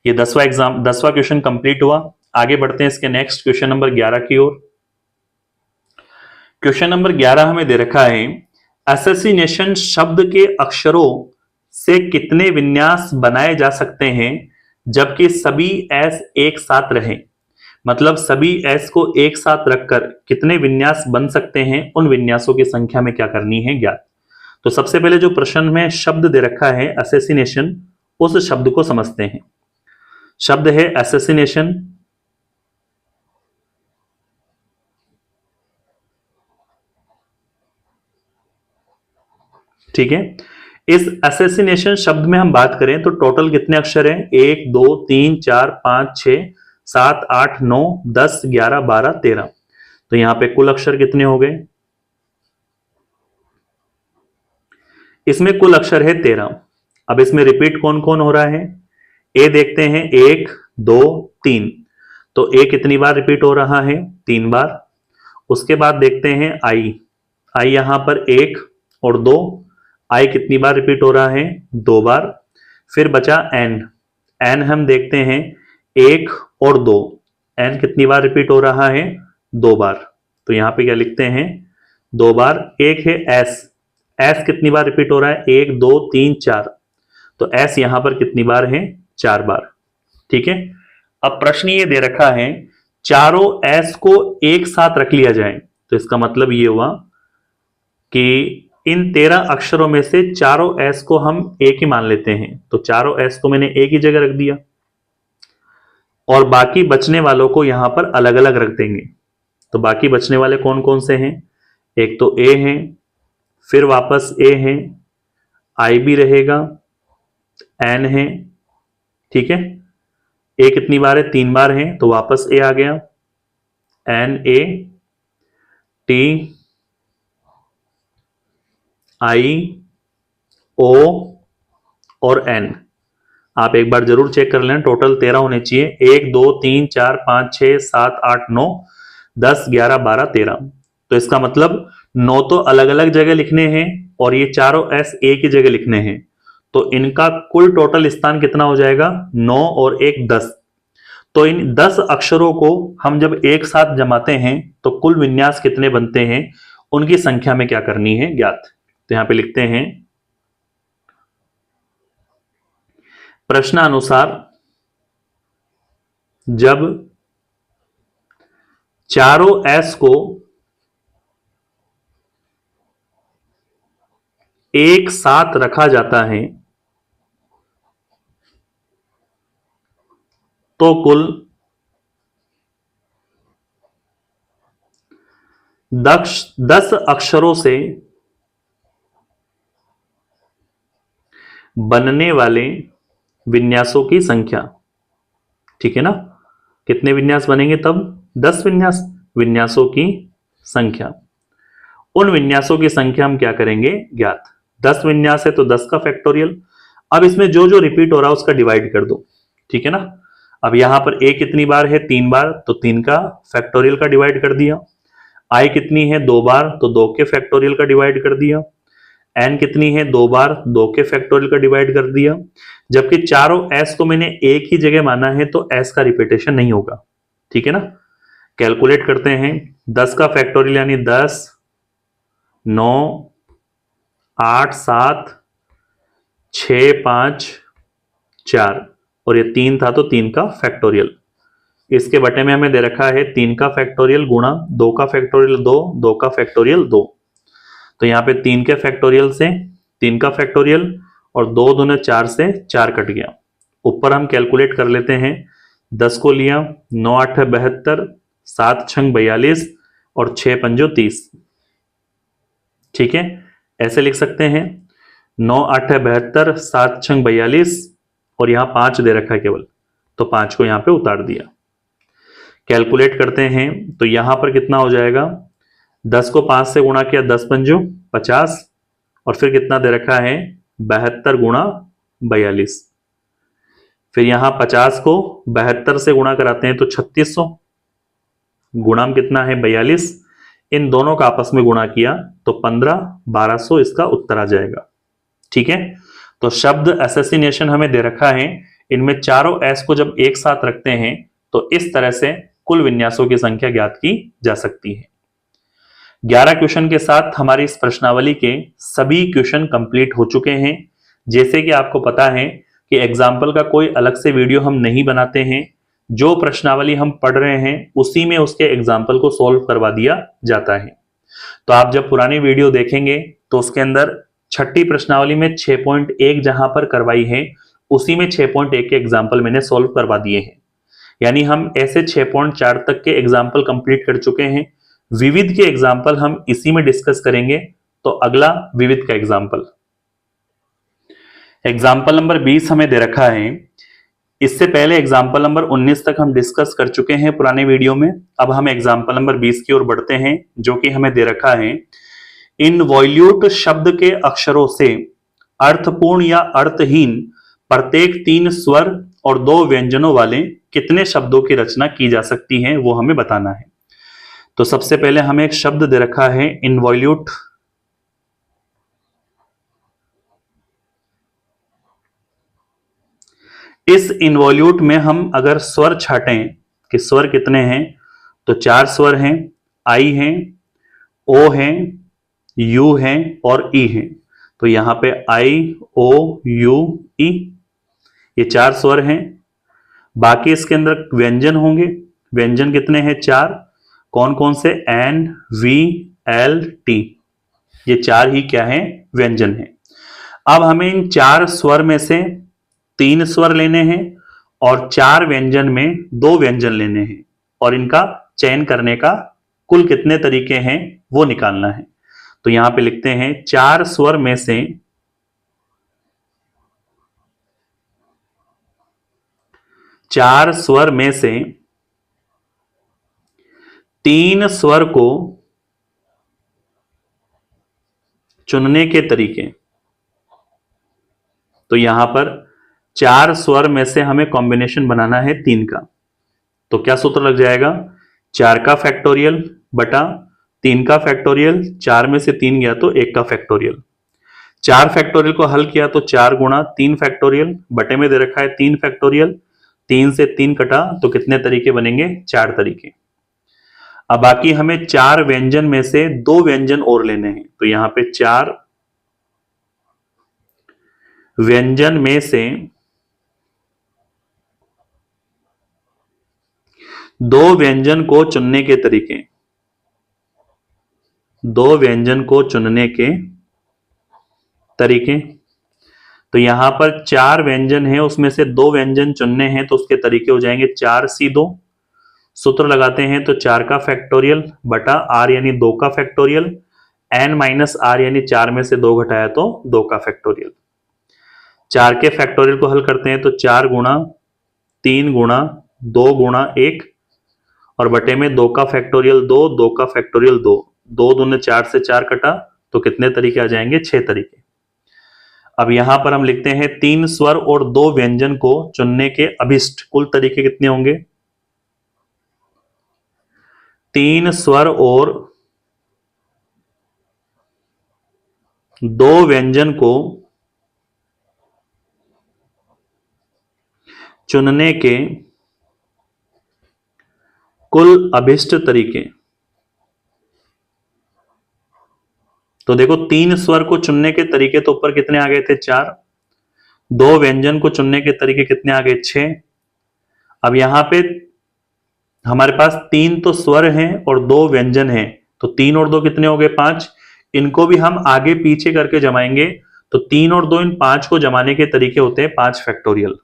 ये 10वां क्वेश्चन कंप्लीट हुआ। आगे बढ़ते हैं इसके नेक्स्ट क्वेश्चन नंबर 11 की ओर। क्वेश्चन नंबर 11 हमें दे रखा है असैसिनेशन शब्द के अक्षरों से कितने विन्यास बनाए जा सकते हैं जबकि सभी एस एक साथ रहें। मतलब सभी एस को एक साथ रखकर कितने विन्यास बन सकते हैं, उन विन्यासों की संख्या में क्या करनी है ज्ञात। तो सबसे पहले जो प्रश्न में शब्द दे रखा है असैसिनेशन, उस शब्द को समझते हैं। शब्द है असैसिनेशन, ठीक है। इस असैसिनेशन शब्द में हम बात करें तो टोटल कितने अक्षर हैं? 1 2 3 4 5 6 7 8 9 10 11 12 13। तो यहां पे कुल अक्षर कितने हो गए? इसमें कुल अक्षर है 13। अब इसमें रिपीट कौन कौन हो रहा है? ए देखते हैं, 1 2 3। तो ए कितनी बार रिपीट हो रहा है? 3 बार। उसके बाद देखते हैं आई, आई यहां पर 1 और 2, आई कितनी बार रिपीट हो रहा है? 2 बार। फिर बचा एन, एन हम देखते हैं 1 और 2, एन कितनी बार रिपीट हो रहा है? 2 बार। तो यहां पे क्या लिखते हैं? 2 बार। एक है एस, एस कितनी बार रिपीट हो रहा है? 1 2 3 4। तो एस यहां पर कितनी बार है? 4 बार। ठीक है। अब प्रश्न ये दे रखा है चारों एस को एक साथ रख लिया जाए, तो इसका मतलब ये हुआ कि इन 13 अक्षरों में से चारों एस को हम एक ही मान लेते हैं। तो चारों एस को मैंने एक ही जगह रख दिया और बाकी बचने वालों को यहां पर अलग अलग रख देंगे। तो बाकी बचने वाले कौन कौन से हैं? एक तो ए है, फिर वापस ए है, आई भी रहेगा, एन है। ठीक है। ए कितनी बार है? 3 बार है, तो वापस ए आ गया, एन ए टी आई ओ और एन। आप एक बार जरूर चेक कर लें, टोटल 13 होने चाहिए। 1 2 3 4 5 6 7 8 9 10 11 12 13। तो इसका मतलब 9 तो अलग अलग जगह लिखने हैं और ये चारों एस एक ही जगह लिखने हैं। तो इनका कुल टोटल स्थान कितना हो जाएगा? 9 और 1 10। तो इन 10 अक्षरों को हम जब एक साथ जमाते हैं तो कुल विन्यास कितने बनते हैं, उनकी संख्या में क्या करनी है ज्ञात। तो यहां पे लिखते हैं प्रश्नानुसार जब चारों एस को एक साथ रखा जाता है तो कुल 10 अक्षरों से बनने वाले विन्यासों की संख्या, ठीक है ना, कितने विन्यास बनेंगे तब? 10 विन्यास, विन्यासों की संख्या। उन विन्यासों की संख्या हम क्या करेंगे ज्ञात। 10 विन्यास है तो 10 का फैक्टोरियल। अब इसमें जो जो रिपीट हो रहा है उसका डिवाइड कर दो, ठीक है ना। अब यहां पर ए कितनी बार है? 3 बार, तो 3 का फैक्टोरियल का डिवाइड कर दिया। आई कितनी है? 2 बार, तो 2 के फैक्टोरियल का डिवाइड कर दिया। एन कितनी है? 2 बार, 2 के फैक्टोरियल का डिवाइड कर दिया। जबकि चारों एस को मैंने एक ही जगह माना है तो एस का रिपीटेशन नहीं होगा, ठीक है ना। कैलकुलेट करते हैं, 10 का फैक्टोरियल यानी 10 9 8 7 6 5 4 और ये 3 था तो 3 का फैक्टोरियल। इसके बटे में हमें दे रखा है 3 का फैक्टोरियल गुणा 2 का फैक्टोरियल 2, 2 का फैक्टोरियल 2। तो यहाँ पे 3 के फैक्टोरियल से 3 का फैक्टोरियल और 2 दूने 4 से 4 कट गया। ऊपर हम कैलकुलेट कर लेते हैं, 10 को लिया, 9 8 72, 7 6 42 और 6 5 30। ठीक है, ऐसे लिख सकते हैं 9 8 72, 7 6 42 और यहां 5 दे रखा है केवल, तो 5 को यहां पे उतार दिया। कैलकुलेट करते हैं तो यहां पर कितना हो जाएगा, 10 को 5 से गुणा किया, 10 पंजो 50 और फिर कितना दे रखा है 72 गुणा 42। फिर यहां 50 को 72 से गुणा कराते हैं तो 3600, गुणाम कितना है 42, इन दोनों का आपस में गुणा किया तो 15 1200 इसका उत्तर आ जाएगा। ठीक है, तो शब्द असैसिनेशन हमें दे रखा है, इनमें चारों एस को जब एक साथ रखते हैं तो इस तरह से कुल विन्यासों की संख्या ज्ञात की जा सकती है। 11 क्वेश्चन के साथ हमारी इस प्रश्नावली के सभी क्वेश्चन कंप्लीट हो चुके हैं। जैसे कि आपको पता है कि एग्जाम्पल का कोई अलग से वीडियो हम नहीं बनाते हैं, जो प्रश्नावली हम पढ़ रहे हैं उसी में उसके एग्जाम्पल को सॉल्व करवा दिया जाता है। तो आप जब पुरानी वीडियो देखेंगे तो उसके अंदर छठी प्रश्नावली में 6.1 जहां पर करवाई है उसी में 6.1 के एग्जाम्पल मैंने सॉल्व करवा दिए हैं। यानी हम ऐसे 6.4 तक के एग्जाम्पल कंप्लीट कर चुके हैं। विविध के एग्जाम्पल हम इसी में डिस्कस करेंगे, तो अगला विविध का एग्जाम्पल एग्जाम्पल नंबर 20 हमें दे रखा है। इससे पहले एग्जाम्पल नंबर 19 तक हम डिस्कस कर चुके हैं पुराने वीडियो में। अब हम एग्जाम्पल नंबर 20 की ओर बढ़ते हैं, जो कि हमें दे रखा है। इनवॉल्यूट शब्द के अक्षरों से अर्थपूर्ण या अर्थहीन प्रत्येक 3 स्वर और 2 व्यंजनों वाले कितने शब्दों की रचना की जा सकती है, वो हमें बताना है। तो सबसे पहले हमें एक शब्द दे रखा है इनवॉल्यूट। इस इनवॉल्यूट में हम अगर स्वर छाटें कि स्वर कितने हैं, तो 4 स्वर हैं। आई हैं, ओ हैं, यू हैं और ई हैं। तो यहां पे आई, ओ, यू, ई, ये 4 स्वर हैं। बाकी इसके अंदर व्यंजन होंगे। व्यंजन कितने हैं? 4। कौन कौन से? N, V, L, T. ये 4 ही क्या है? व्यंजन है। अब हमें इन 4 स्वर में से 3 स्वर लेने हैं और 4 व्यंजन में 2 व्यंजन लेने हैं, और इनका चयन करने का कुल कितने तरीके हैं वो निकालना है। तो यहां पे लिखते हैं 4 स्वर में से 3 स्वर को चुनने के तरीके। तो यहां पर 4 स्वर में से हमें कॉम्बिनेशन बनाना है 3 का। तो क्या सूत्र लग जाएगा? 4 का फैक्टोरियल बटा 3 का फैक्टोरियल। 4 में से 3 गया तो 1 का फैक्टोरियल। 4 फैक्टोरियल को हल किया तो 4 गुणा 3 फैक्टोरियल, बटे में दे रखा है 3 फैक्टोरियल। 3 से 3 कटा तो कितने तरीके बनेंगे? 4 तरीके। अब बाकी हमें 4 व्यंजन में से 2 व्यंजन और लेने हैं। तो यहां पे 4 व्यंजन में से 2 व्यंजन को चुनने के तरीके। 2 व्यंजन को चुनने के तरीके। तो यहां पर 4 व्यंजन है, उसमें से 2 व्यंजन चुनने हैं, तो उसके तरीके हो जाएंगे 4C2। सूत्र लगाते हैं तो 4 का फैक्टोरियल बटा आर यानी 2 का फैक्टोरियल, एन माइनस आर यानी 4 में से 2 घटाया तो 2 का फैक्टोरियल। 4 के फैक्टोरियल को हल करते हैं तो 4 गुणा 3 गुणा 2 गुणा 1 और बटे में 2 का फैक्टोरियल 2, 2 का फैक्टोरियल 2। 2 दूने 4 से 4 कटा तो कितने तरीके आ जाएंगे? 6 तरीके। अब यहां पर हम लिखते हैं 3 स्वर और 2 व्यंजन को चुनने के अभिष्ट कुल तरीके कितने होंगे? 3 स्वर और 2 व्यंजन को चुनने के कुल अभिष्ट तरीके। तो देखो 3 स्वर को चुनने के तरीके तो ऊपर कितने आ गए थे? 4। 2 व्यंजन को चुनने के तरीके कितने आ गए? 6। अब यहां पे हमारे पास 3 तो स्वर हैं और 2 व्यंजन हैं, तो 3 और 2 कितने हो गए? 5। इनको भी हम आगे पीछे करके जमाएंगे तो 3 और 2 इन 5 को जमाने के तरीके होते हैं 5 फैक्टोरियल।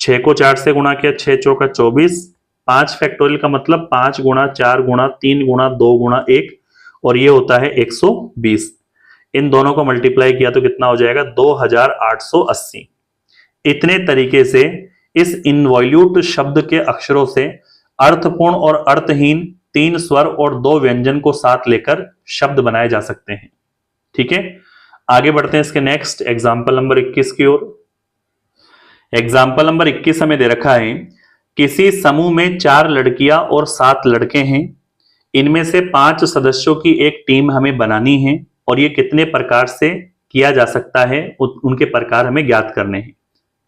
6 को 4 से गुणा किया, 6 चौका 24। 5 फैक्टोरियल का मतलब 5 गुणा 4 गुणा 3 गुणा 2 गुणा 1, और ये होता है 120। इन दोनों को मल्टीप्लाई किया तो कितना हो जाएगा? 2880। इतने तरीके से इस इनवॉल्यूट शब्द के अक्षरों से अर्थपूर्ण और अर्थहीन 3 स्वर और 2 व्यंजन को साथ लेकर शब्द बनाए जा सकते हैं। ठीक है, आगे बढ़ते हैं इसके नेक्स्ट एग्जाम्पल नंबर 21 की ओर। एग्जाम्पल नंबर 21 हमें दे रखा है, किसी समूह में 4 लड़कियां और 7 लड़के हैं। इनमें से 5 सदस्यों की एक टीम हमें बनानी है और ये कितने प्रकार से किया जा सकता है, उनके प्रकार हमें ज्ञात करने हैं।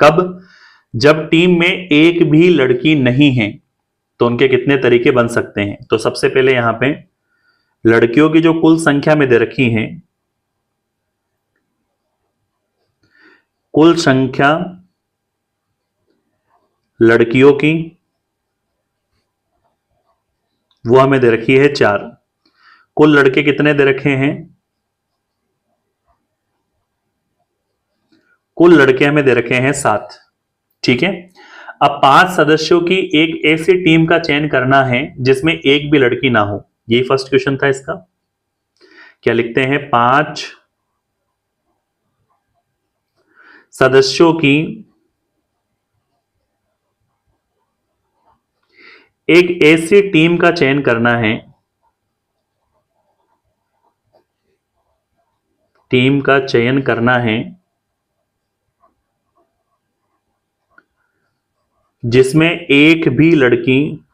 कब? जब टीम में एक भी लड़की नहीं है तो उनके कितने तरीके बन सकते हैं। तो सबसे पहले यहां पे लड़कियों की जो कुल संख्या में दे रखी है, कुल संख्या लड़कियों की वो हमें दे रखी है 4। कुल लड़के कितने दे रखे हैं? कुल लड़के हमें दे रखे हैं 7। ठीक है, अब 5 सदस्यों की एक ऐसी टीम का चयन करना है जिसमें एक भी लड़की ना हो। यही फर्स्ट क्वेश्चन था इसका। क्या लिखते हैं? 5 सदस्यों की एक ऐसी टीम का चयन करना है, टीम का चयन करना है जिसमें एक भी लड़की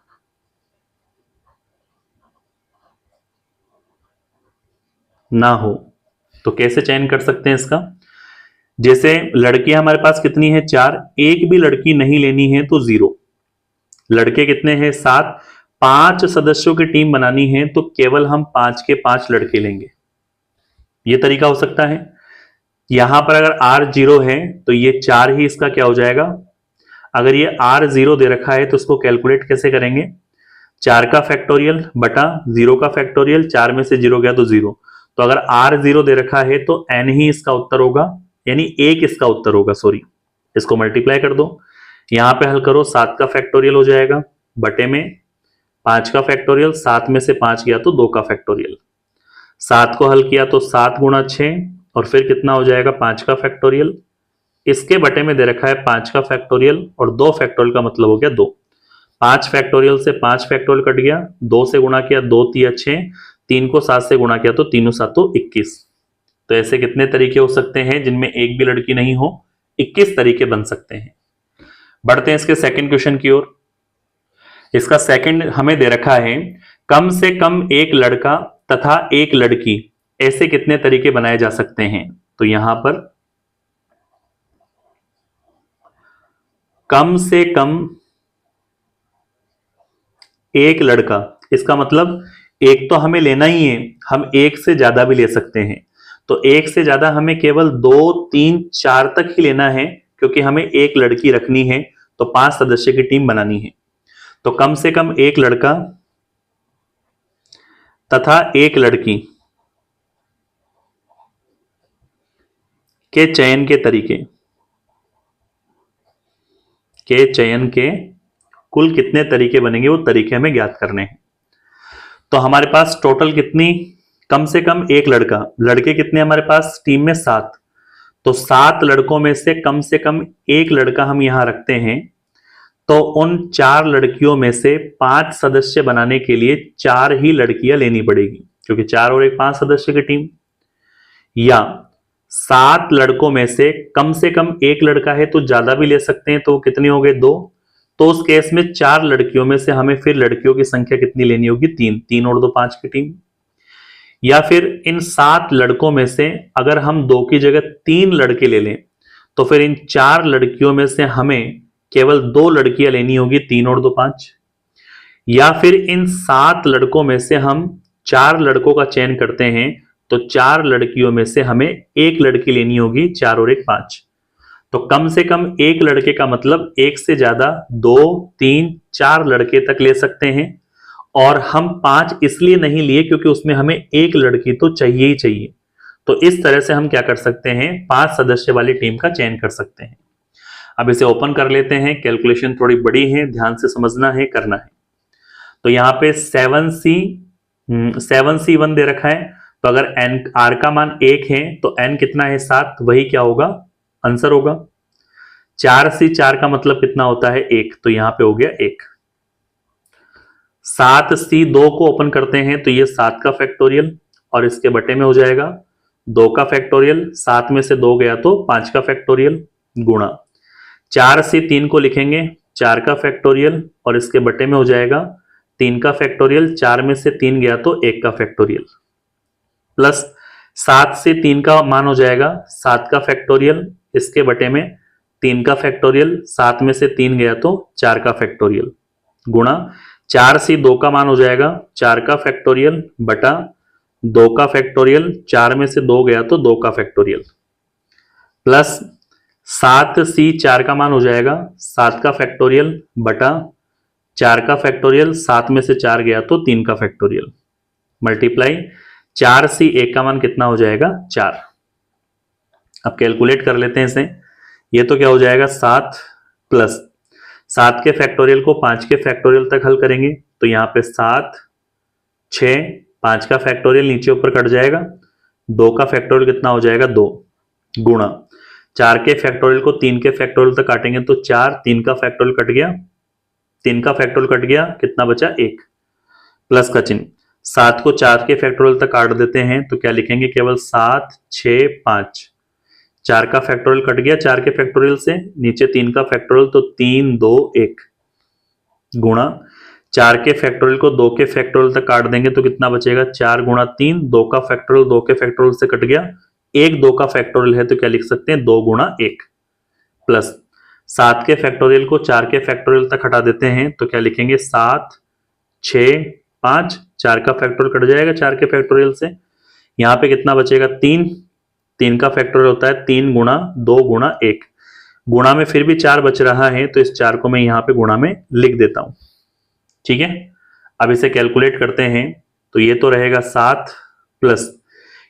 ना हो। तो कैसे चयन कर सकते हैं इसका? जैसे लड़कियां हमारे पास कितनी है? 4, एक भी लड़की नहीं लेनी है तो 0। लड़के कितने हैं? 7। 5 सदस्यों की टीम बनानी है तो केवल हम 5 के 5 लड़के लेंगे। यह तरीका हो सकता है। यहां पर अगर R 0 है तो ये 4 ही इसका क्या हो जाएगा? अगर ये R 0 दे रखा है तो उसको कैलकुलेट कैसे करेंगे? 4 का फैक्टोरियल बटा 0 का फैक्टोरियल, 4 में से 0 गया तो 0। तो अगर R 0 दे रखा है तो n ही इसका उत्तर होगा, यानी 1 इसका उत्तर होगा। सॉरी, इसको मल्टीप्लाई कर दो, यहां पे हल करो, 7 का फैक्टोरियल हो जाएगा बटे में 5 का फैक्टोरियल, 7 में से 5 गया तो 2 का फैक्टोरियल। 7 को हल किया तो 7 गुणा 6 और फिर कितना हो जाएगा? 5 का फैक्टोरियल। इसके बटे में दे रखा है 5 का फैक्टोरियल और 2 फैक्टोरियल का मतलब हो गया 2। 5 फैक्टोरियल से 5 फैक्टोरियल कट गया, 2 से गुणा किया 2 तिया 6, 3 को 7 से गुणा किया तो 3 7 21। तो ऐसे कितने तरीके हो सकते हैं जिनमें एक भी लड़की नहीं हो? 21 तरीके बन सकते हैं। बढ़ते हैं इसके सेकंड क्वेश्चन की ओर। इसका सेकंड हमें दे रखा है, कम से कम एक लड़का तथा एक लड़की, ऐसे कितने तरीके बनाए जा सकते हैं? तो यहां पर कम से कम एक लड़का, इसका मतलब एक तो हमें लेना ही है, हम एक से ज्यादा भी ले सकते हैं। तो एक से ज्यादा हमें केवल 2, 3, 4 तक ही लेना है, क्योंकि हमें एक लड़की रखनी है तो 5 सदस्य की टीम बनानी है। तो कम से कम एक लड़का तथा एक लड़की के चयन के तरीके, के चयन के कुल कितने तरीके बनेंगे, वो तरीके हमें ज्ञात करने हैं। तो हमारे पास टोटल कितनी? कम से कम एक लड़का, लड़के कितने हमारे पास टीम में? 7। तो 7 लड़कों में से कम एक लड़का हम यहां रखते हैं, तो उन 4 लड़कियों में से 5 सदस्य बनाने के लिए 4 ही लड़कियां लेनी पड़ेगी, क्योंकि 4 और 1 5 सदस्य की टीम। या 7 लड़कों में से कम एक लड़का है तो ज्यादा भी ले सकते हैं, तो कितने हो गए? 2। तो उस केस में 4 लड़कियों में से हमें फिर लड़कियों की संख्या कितनी लेनी होगी? 3। 3 और 2 5 की टीम। या फिर इन 7 लड़कों में से अगर हम 2 की जगह 3 लड़के ले लें, तो फिर इन 4 लड़कियों में से हमें केवल 2 लड़कियां लेनी होगी, 3 और 2 5। या फिर इन 7 लड़कों में से हम 4 लड़कों का चयन करते हैं, तो 4 लड़कियों में से हमें एक लड़की लेनी होगी, 4 और 1 5। तो कम से कम एक लड़के का मतलब एक से ज्यादा 2, 3, 4 लड़के तक ले सकते हैं। और हम 5 इसलिए नहीं लिए क्योंकि उसमें हमें एक लड़की तो चाहिए ही चाहिए। तो इस तरह से हम क्या कर सकते हैं? 5 सदस्य वाली टीम का चयन कर सकते हैं। अब इसे ओपन कर लेते हैं। कैलकुलेशन थोड़ी बड़ी है, ध्यान से समझना है, करना है। तो यहाँ पे 7C1 दे रखा है, तो अगर n r का मान 1 है तो n कितना है? 7। वही क्या होगा? आंसर होगा। 4C4 का मतलब कितना होता है? 1। तो यहां पे हो गया 1। 7C2 को ओपन करते हैं तो ये 7 का फैक्टोरियल और इसके बटे में हो जाएगा 2 का फैक्टोरियल, 7 में से 2 गया तो 5 का फैक्टोरियल, गुणा 4C3 को लिखेंगे 4 का फैक्टोरियल और इसके बटे में हो जाएगा 3 का फैक्टोरियल, 4 में से 3 गया तो 1 का फैक्टोरियल, प्लस 7C3 का मान हो जाएगा 7 का फैक्टोरियल, इसके बटे में 3 का फैक्टोरियल, 7 में से 3 गया तो 4 का फैक्टोरियल, गुणा 4C2 का मान हो जाएगा 4 का फैक्टोरियल बटा 2 का फैक्टोरियल, 4 में से 2 गया तो 2 का फैक्टोरियल, प्लस 7C4 का मान हो जाएगा 7 का फैक्टोरियल बटा 4 का फैक्टोरियल, 7 में से 4 गया तो 3 का फैक्टोरियल, मल्टीप्लाई 4C1 का मान कितना हो जाएगा? 4। अब कैलकुलेट कर लेते हैं इसे। ये तो क्या हो जाएगा? 7 प्लस 7 के फैक्टोरियल को 5 के फैक्टोरियल तक हल करेंगे तो यहाँ पे 7, 6, 5 का फैक्टोरियल नीचे ऊपर कट जाएगा, 2 का फैक्टोरियल कितना हो जाएगा? 2, गुणा 4 के फैक्टोरियल को 3 के फैक्टोरियल तक काटेंगे तो 4, 3 का फैक्टोरियल कट गया, 3 का फैक्टोरियल कट गया, कितना बचा 1, प्लस का चिन्ह। 7 को 4 के फैक्टोरियल तक काट देते हैं तो क्या लिखेंगे, केवल 7, 6, 5। 4 का फैक्टोरियल कट गया 4 के फैक्टोरियल से, नीचे 3 का फैक्टोरियल तो 3, 2, 1 गुणा 4 के फैक्टोरियल को 2 के फैक्टोरियल तक काट देंगे तो कितना बचेगा, 4 गुणा 3, 2 का फैक्टोरियल 2 के फैक्टोरियल से कट गया, 1 2 का फैक्टोरियल है तो क्या लिख सकते हैं, 2 गुणा 1, प्लस 7 के फैक्टोरियल को 4 के फैक्टोरियल तक हटा देते हैं तो क्या लिखेंगे, 7, 6, 5, 4 का फैक्टोरियल कट जाएगा 4 के फैक्टोरियल से, यहाँ पे कितना बचेगा, 3, 3 का फैक्टोरियल होता है 3 गुणा 2 गुणा 1, गुणा में फिर भी 4 बच रहा है तो इस 4 को मैं यहाँ पे गुणा में लिख देता हूं। ठीक है, अब इसे कैलकुलेट करते हैं तो ये तो रहेगा 7 प्लस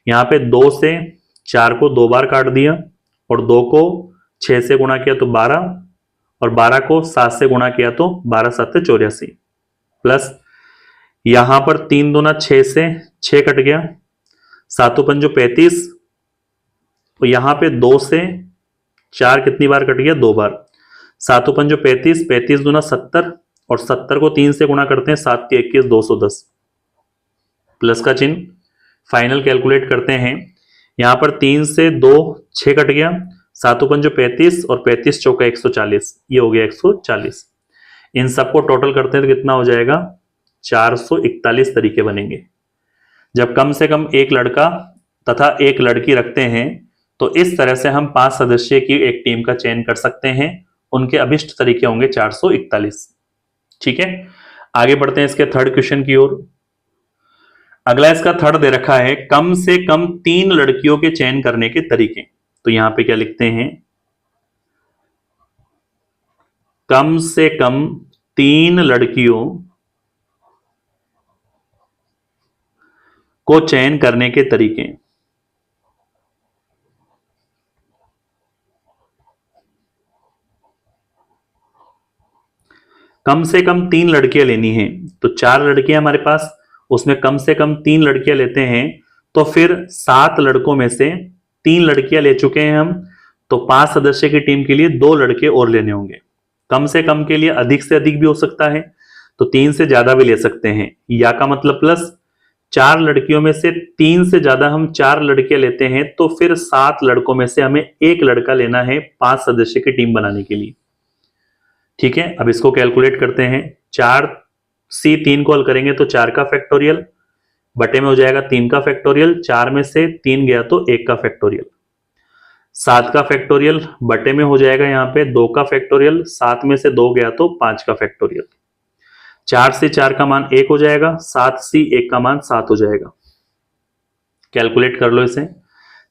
यहाँ पे 2 से 4 को 2 बार काट दिया और 2 को 6 से गुणा किया तो 12 और 12 को 7 से गुणा किया तो 12 7 84, प्लस यहां पर 3 दूना 6 से 6 कट गया, 7 पंजो 35, तो यहां पे 2 से 4 कितनी बार कट गया, 2 बार, 7 पंजो 35, 35 दूना 70 और 70 को 3 से गुणा करते हैं, 7 के 21, 210, प्लस का चिन्ह। फाइनल कैलकुलेट करते हैं, यहां पर 3 से 2 6 कट गया, 7 पंजो 35 और 35 चौका 140, ये हो गया 140। इन सबको टोटल करते हैं तो कितना हो जाएगा, 441 तरीके बनेंगे। जब कम से कम एक लड़का तथा एक लड़की रखते हैं तो इस तरह से हम 5 सदस्य की एक टीम का चयन कर सकते हैं, उनके अभिष्ट तरीके होंगे 441। ठीक है, आगे बढ़ते हैं इसके थर्ड क्वेश्चन की ओर। अगला इसका थर्ड दे रखा है, कम से कम 3 लड़कियों के चयन करने के तरीके। तो यहां पे क्या लिखते हैं, कम से कम 3 लड़कियों को चयन करने के तरीके। कम से कम 3 लड़कियां लेनी है तो 4 लड़कियां हमारे पास, उसमें कम से कम 3 लड़कियां लेते हैं तो फिर 7 लड़कों में से 3 लड़कियां ले चुके हैं हम, तो 5 सदस्य की टीम के लिए 2 लड़के और लेने होंगे। कम से कम के लिए अधिक से अधिक भी हो सकता है तो 3 से ज्यादा भी ले सकते हैं, या का मतलब प्लस 4 लड़कियों में से 3 से ज्यादा हम 4 लड़कियां लेते हैं तो फिर 7 लड़कों में से हमें 1 लड़का लेना है 5 सदस्य की टीम बनाने के लिए। ठीक है, अब इसको कैलकुलेट करते हैं, 4 सी 3 को हल करेंगे तो 4 का फैक्टोरियल बटे में हो जाएगा 3 का फैक्टोरियल, 4 में से 3 गया तो 1 का फैक्टोरियल, 7 का फैक्टोरियल बटे में हो जाएगा यहाँ पे 2 का फैक्टोरियल, 7 में से 2 गया तो 5 का फैक्टोरियल, 4 से 4 का मान 1 हो जाएगा, 7 सी 1 का मान 7 हो जाएगा। कैलकुलेट कर लो इसे,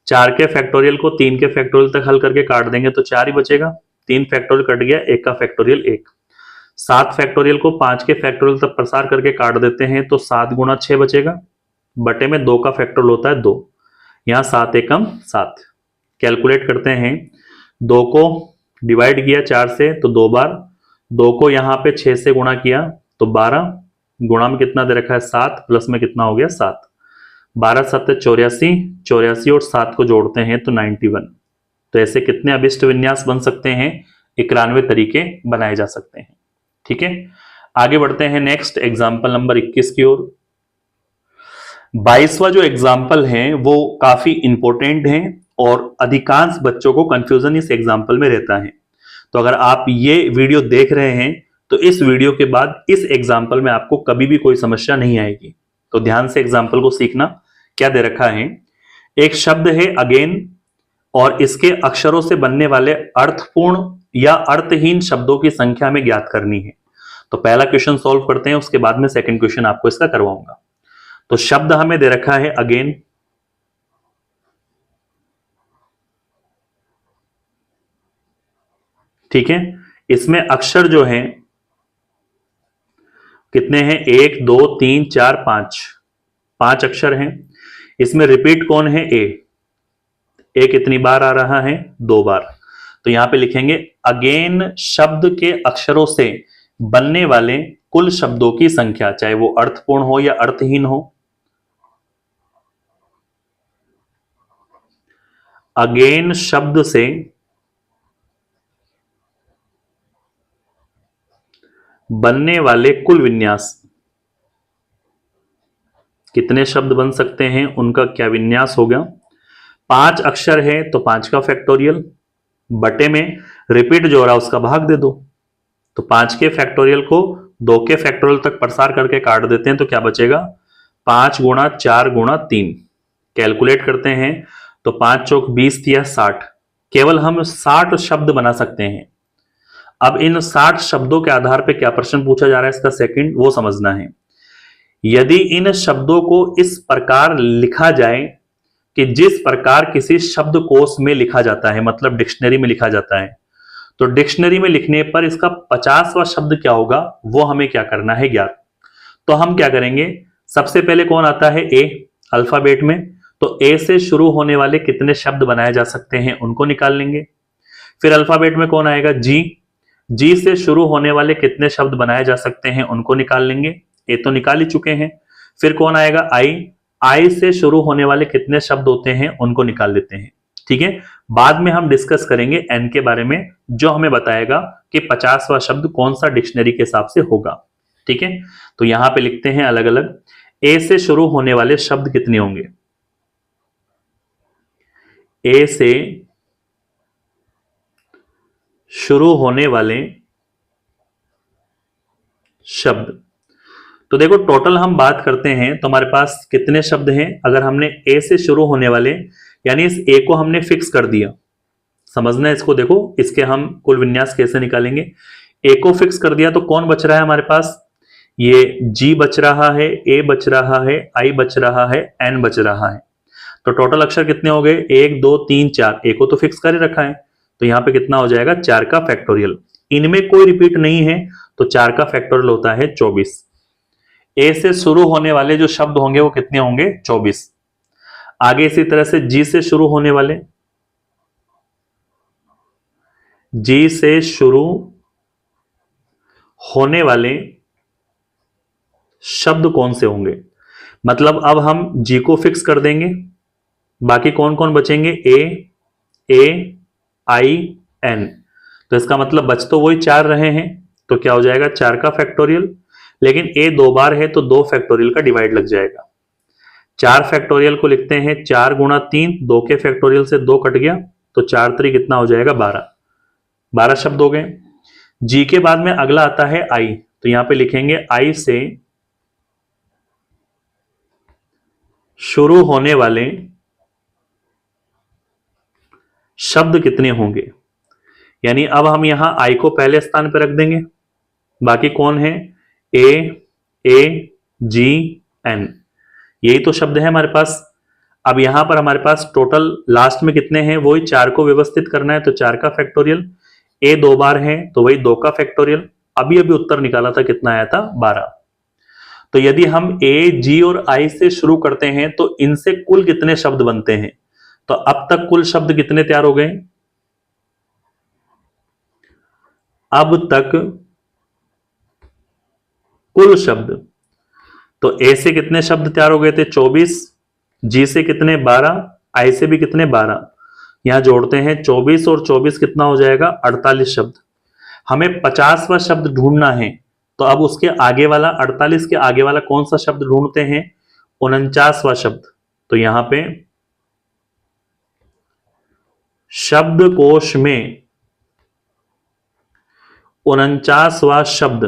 4 के फैक्टोरियल को 3 के फैक्टोरियल तक हल करके काट देंगे तो 4 ही बचेगा, 3 फैक्टोरियल कट गया, 1 का फैक्टोरियल 1, 7 फैक्टोरियल को 5 के फैक्टोरियल तक प्रसार करके काट देते हैं तो 7 गुणा 6 बचेगा, बटे में 2 का फैक्टोरियल होता है 2, यहाँ 7 एकम 7। कैलकुलेट करते हैं, 2 को डिवाइड किया 4 से तो 2 बार, 2 को यहाँ पे 6 से गुणा किया तो 12, गुणा में कितना दे रखा है 7, प्लस में कितना हो गया 7, 12 7 84, 84 और 7 को जोड़ते हैं तो 91। तो ऐसे कितने अभिष्ट विन्यास बन सकते हैं, 91 तरीके बनाए जा सकते हैं। ठीक है, आगे बढ़ते हैं नेक्स्ट एग्जाम्पल नंबर 21 की ओर। 22वां जो एग्जाम्पल है वो काफी इंपॉर्टेंट है और अधिकांश बच्चों को कंफ्यूजन इस एग्जाम्पल में रहता है। तो अगर आप ये वीडियो देख रहे हैं तो इस वीडियो के बाद इस एग्जाम्पल में आपको कभी भी कोई समस्या नहीं आएगी। तो ध्यान से एग्जाम्पल को सीखना। क्या दे रखा है, एक शब्द है अगेन और इसके अक्षरों से बनने वाले अर्थपूर्ण या अर्थहीन शब्दों की संख्या हमें ज्ञात करनी है। तो पहला क्वेश्चन सॉल्व करते हैं, उसके बाद में सेकंड क्वेश्चन आपको इसका करवाऊंगा। तो शब्द हमें दे रखा है अगेन, ठीक है, इसमें अक्षर जो हैं कितने हैं, 1 2 3 4 5, 5 अक्षर हैं। इसमें रिपीट कौन है, ए कितनी बार आ रहा है, 2 बार। तो यहां पे लिखेंगे अगेन शब्द के अक्षरों से बनने वाले कुल शब्दों की संख्या, चाहे वो अर्थपूर्ण हो या अर्थहीन हो। अगेन शब्द से बनने वाले कुल विन्यास, कितने शब्द बन सकते हैं, उनका क्या विन्यास होगा। 5 अक्षर है तो 5 का फैक्टोरियल, बटे में रिपीट जो हो रहा है उसका भाग दे दो। तो 5 के फैक्टोरियल को 2 के फैक्टोरियल तक प्रसार करके काट देते हैं तो क्या बचेगा, 5 गुणा 4 गुणा 3। कैलकुलेट करते हैं तो 5 चौक 20 दिया 60। केवल हम 60 शब्द बना सकते हैं। अब इन 60 शब्दों के आधार पर क्या प्रश्न पूछा जा रहा है इसका सेकंड वो समझना है। यदि इन शब्दों को इस प्रकार लिखा जाए कि जिस प्रकार किसी शब्दकोश में लिखा जाता है, मतलब डिक्शनरी में लिखा जाता है, तो डिक्शनरी में लिखने पर इसका 50वां शब्द क्या होगा वो हमें क्या करना है ज्ञात। तो हम क्या करेंगे, सबसे पहले कौन आता है, ए अल्फाबेट में, तो ए से शुरू होने वाले कितने शब्द बनाए जा सकते हैं उनको निकाल लेंगे। फिर अल्फाबेट में कौन आएगा, जी, जी से शुरू होने वाले कितने शब्द बनाए जा सकते हैं उनको निकाल लेंगे, ए तो निकाल ही चुके हैं। फिर कौन आएगा, आई, आई से शुरू होने वाले कितने शब्द होते हैं उनको निकाल लेते हैं। ठीक है, बाद में हम डिस्कस करेंगे एन के बारे में, जो हमें बताएगा कि 50वां शब्द कौन सा डिक्शनरी के हिसाब से होगा। ठीक है, तो यहां पे लिखते हैं अलग अलग, ए से शुरू होने वाले शब्द कितने होंगे, ए से शुरू होने वाले शब्द, तो देखो टोटल हम बात करते हैं तो हमारे पास कितने शब्द हैं। अगर हमने ए से शुरू होने वाले, यानी इस ए को हमने फिक्स कर दिया, समझना है इसको, देखो इसके हम कुल विन्यास कैसे निकालेंगे। ए को फिक्स कर दिया तो कौन बच रहा है हमारे पास, ये जी बच रहा है, ए बच रहा है, आई बच रहा है, एन बच रहा है। तो टोटल अक्षर कितने हो गए, 1 2 3 4। ए को तो फिक्स कर ही रखा है तो यहां पे कितना हो जाएगा, 4 का फैक्टोरियल। इनमें कोई रिपीट नहीं है तो 4 का फैक्टोरियल होता है 24। ए से शुरू होने वाले जो शब्द होंगे वो कितने होंगे, 24। आगे इसी तरह से जी से शुरू होने वाले, जी से शुरू होने वाले शब्द कौन से होंगे, मतलब अब हम जी को फिक्स कर देंगे, बाकी कौन कौन बचेंगे, ए आई एन। तो इसका मतलब बच तो वही 4 रहे हैं, तो क्या हो जाएगा, 4 का फैक्टोरियल, लेकिन ए 2 बार है तो 2 फैक्टोरियल का डिवाइड लग जाएगा। 4 फैक्टोरियल को लिखते हैं 4 गुणा 3, 2 के फैक्टोरियल से 2 कट गया तो 4 3 कितना हो जाएगा, 12। 12 शब्द हो गए। जी के बाद में अगला आता है आई, तो यहां पे लिखेंगे आई से शुरू होने वाले शब्द कितने होंगे, यानी अब हम यहां आई को पहले स्थान पर रख देंगे, बाकी कौन है, ए जी एन, यही तो शब्द है हमारे पास। अब यहां पर हमारे पास टोटल लास्ट में कितने हैं, वही 4 को व्यवस्थित करना है तो 4 का फैक्टोरियल, ए 2 बार है तो वही 2 का फैक्टोरियल। अभी अभी उत्तर निकाला था, कितना आया था, 12। तो यदि हम ए जी और आई से शुरू करते हैं तो इनसे कुल कितने शब्द बनते हैं, तो अब तक कुल शब्द कितने तैयार हो गए, अब तक कुल शब्द, तो ए से कितने शब्द तैयार हो गए थे, 24, जी से कितने, 12, आई से भी कितने, 12। यहां जोड़ते हैं 24 और 24 कितना हो जाएगा, 48 शब्द। हमें 50वां शब्द ढूंढना है तो अब उसके आगे वाला, 48 के आगे वाला कौन सा शब्द ढूंढते हैं, 49वां शब्द। तो यहां पे शब्दकोश में 49वां शब्द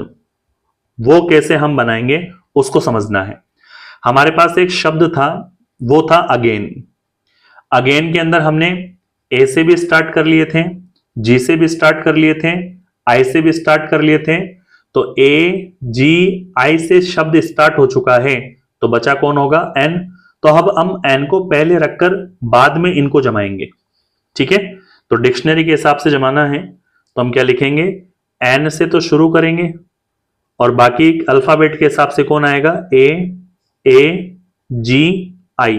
वो कैसे हम बनाएंगे उसको समझना है। हमारे पास एक शब्द था, वो था अगेन। अगेन के अंदर हमने ए से भी स्टार्ट कर लिए थे, जी से भी स्टार्ट कर लिए थे, आई से भी स्टार्ट कर लिए थे। तो ए जी आई से शब्द स्टार्ट हो चुका है तो बचा कौन होगा, एन। तो अब हम एन को पहले रखकर बाद में इनको जमाएंगे। ठीक है, तो डिक्शनरी के हिसाब से जमाना है तो हम क्या लिखेंगे, एन से तो शुरू करेंगे और बाकी अल्फाबेट के हिसाब से कौन आएगा, ए जी आई।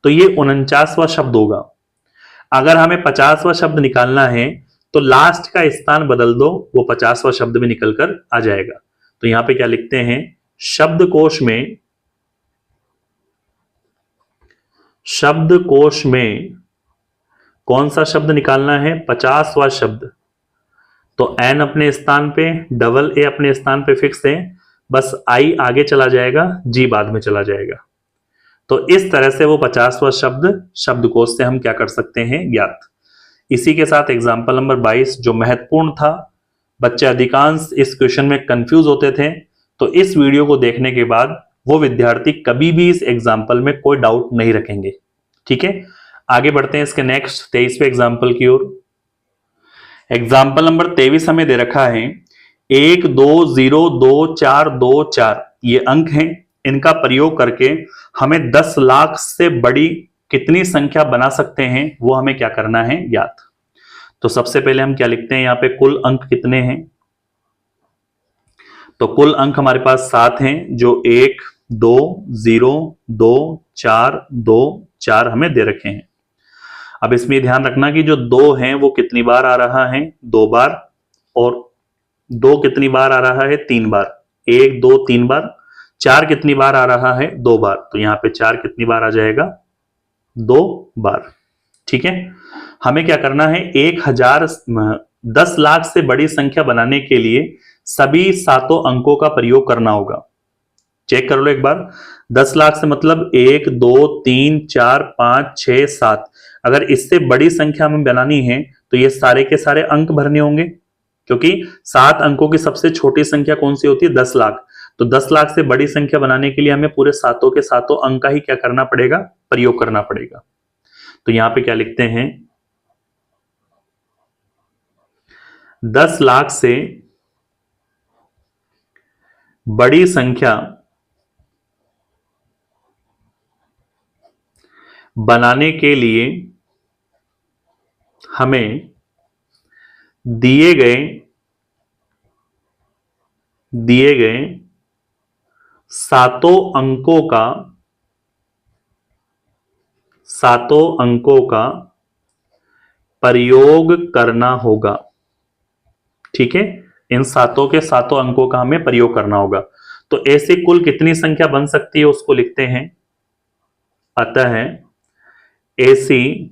तो ये 49वां शब्द होगा। अगर हमें 50वां शब्द निकालना है तो लास्ट का स्थान बदल दो, वो 50वां शब्द में निकलकर आ जाएगा। तो यहां पे क्या लिखते हैं, शब्दकोश में कौन सा शब्द निकालना है, 50वां शब्द। तो n अपने स्थान पे, डबल ए अपने स्थान पे फिक्स है, बस i आगे चला जाएगा, g बाद में चला जाएगा। तो इस तरह से वो 50वां शब्द शब्दकोश से हम क्या कर सकते हैं, ज्ञात। इसी के साथ एग्जाम्पल नंबर 22 जो महत्वपूर्ण था, बच्चे अधिकांश इस क्वेश्चन में कंफ्यूज होते थे, तो इस वीडियो को देखने के बाद वो विद्यार्थी कभी भी इस एग्जाम्पल में कोई डाउट नहीं रखेंगे। ठीक है, आगे बढ़ते हैं इसके नेक्स्ट 23वें एग्जाम्पल की ओर। एग्जाम्पल नंबर 23 हमें दे रखा है 1 2 0 2 4 2 4, ये अंक हैं। इनका प्रयोग करके हमें 10 लाख से बड़ी कितनी संख्या बना सकते हैं, वो हमें क्या करना है, ज्ञात। तो सबसे पहले हम क्या लिखते हैं, यहां पे कुल अंक कितने हैं, तो कुल अंक हमारे पास 7 हैं, जो 1 2 0 2 4 2 4 हमें दे रखे हैं। अब इसमें ध्यान रखना कि जो 2 है वो कितनी बार आ रहा है, 2 बार, और 2 कितनी बार आ रहा है, 3 बार, 1 2 3 बार। 4 कितनी बार आ रहा है, 2 बार, तो यहां पे 4 कितनी बार आ जाएगा, 2 बार। ठीक है, हमें क्या करना है, 10 लाख से बड़ी संख्या बनाने के लिए सभी 7 अंकों का प्रयोग करना होगा। चेक कर लो एक बार, 10 लाख से मतलब 1 2 3 4 5 6 7, अगर इससे बड़ी संख्या हमें बनानी है तो ये सारे के सारे अंक भरने होंगे, क्योंकि 7 अंकों की सबसे छोटी संख्या कौन सी होती है, 10 लाख। तो 10 लाख से बड़ी संख्या बनाने के लिए हमें पूरे 7 के 7 अंक का ही क्या करना पड़ेगा, प्रयोग करना पड़ेगा। तो यहां पे क्या लिखते हैं, 10 लाख से बड़ी संख्या बनाने के लिए हमें दिए गए 7 अंकों का प्रयोग करना होगा। ठीक है, इन 7 के 7 अंकों का हमें प्रयोग करना होगा। तो ऐसे कुल कितनी संख्या बन सकती है उसको लिखते हैं, अतः ऐसी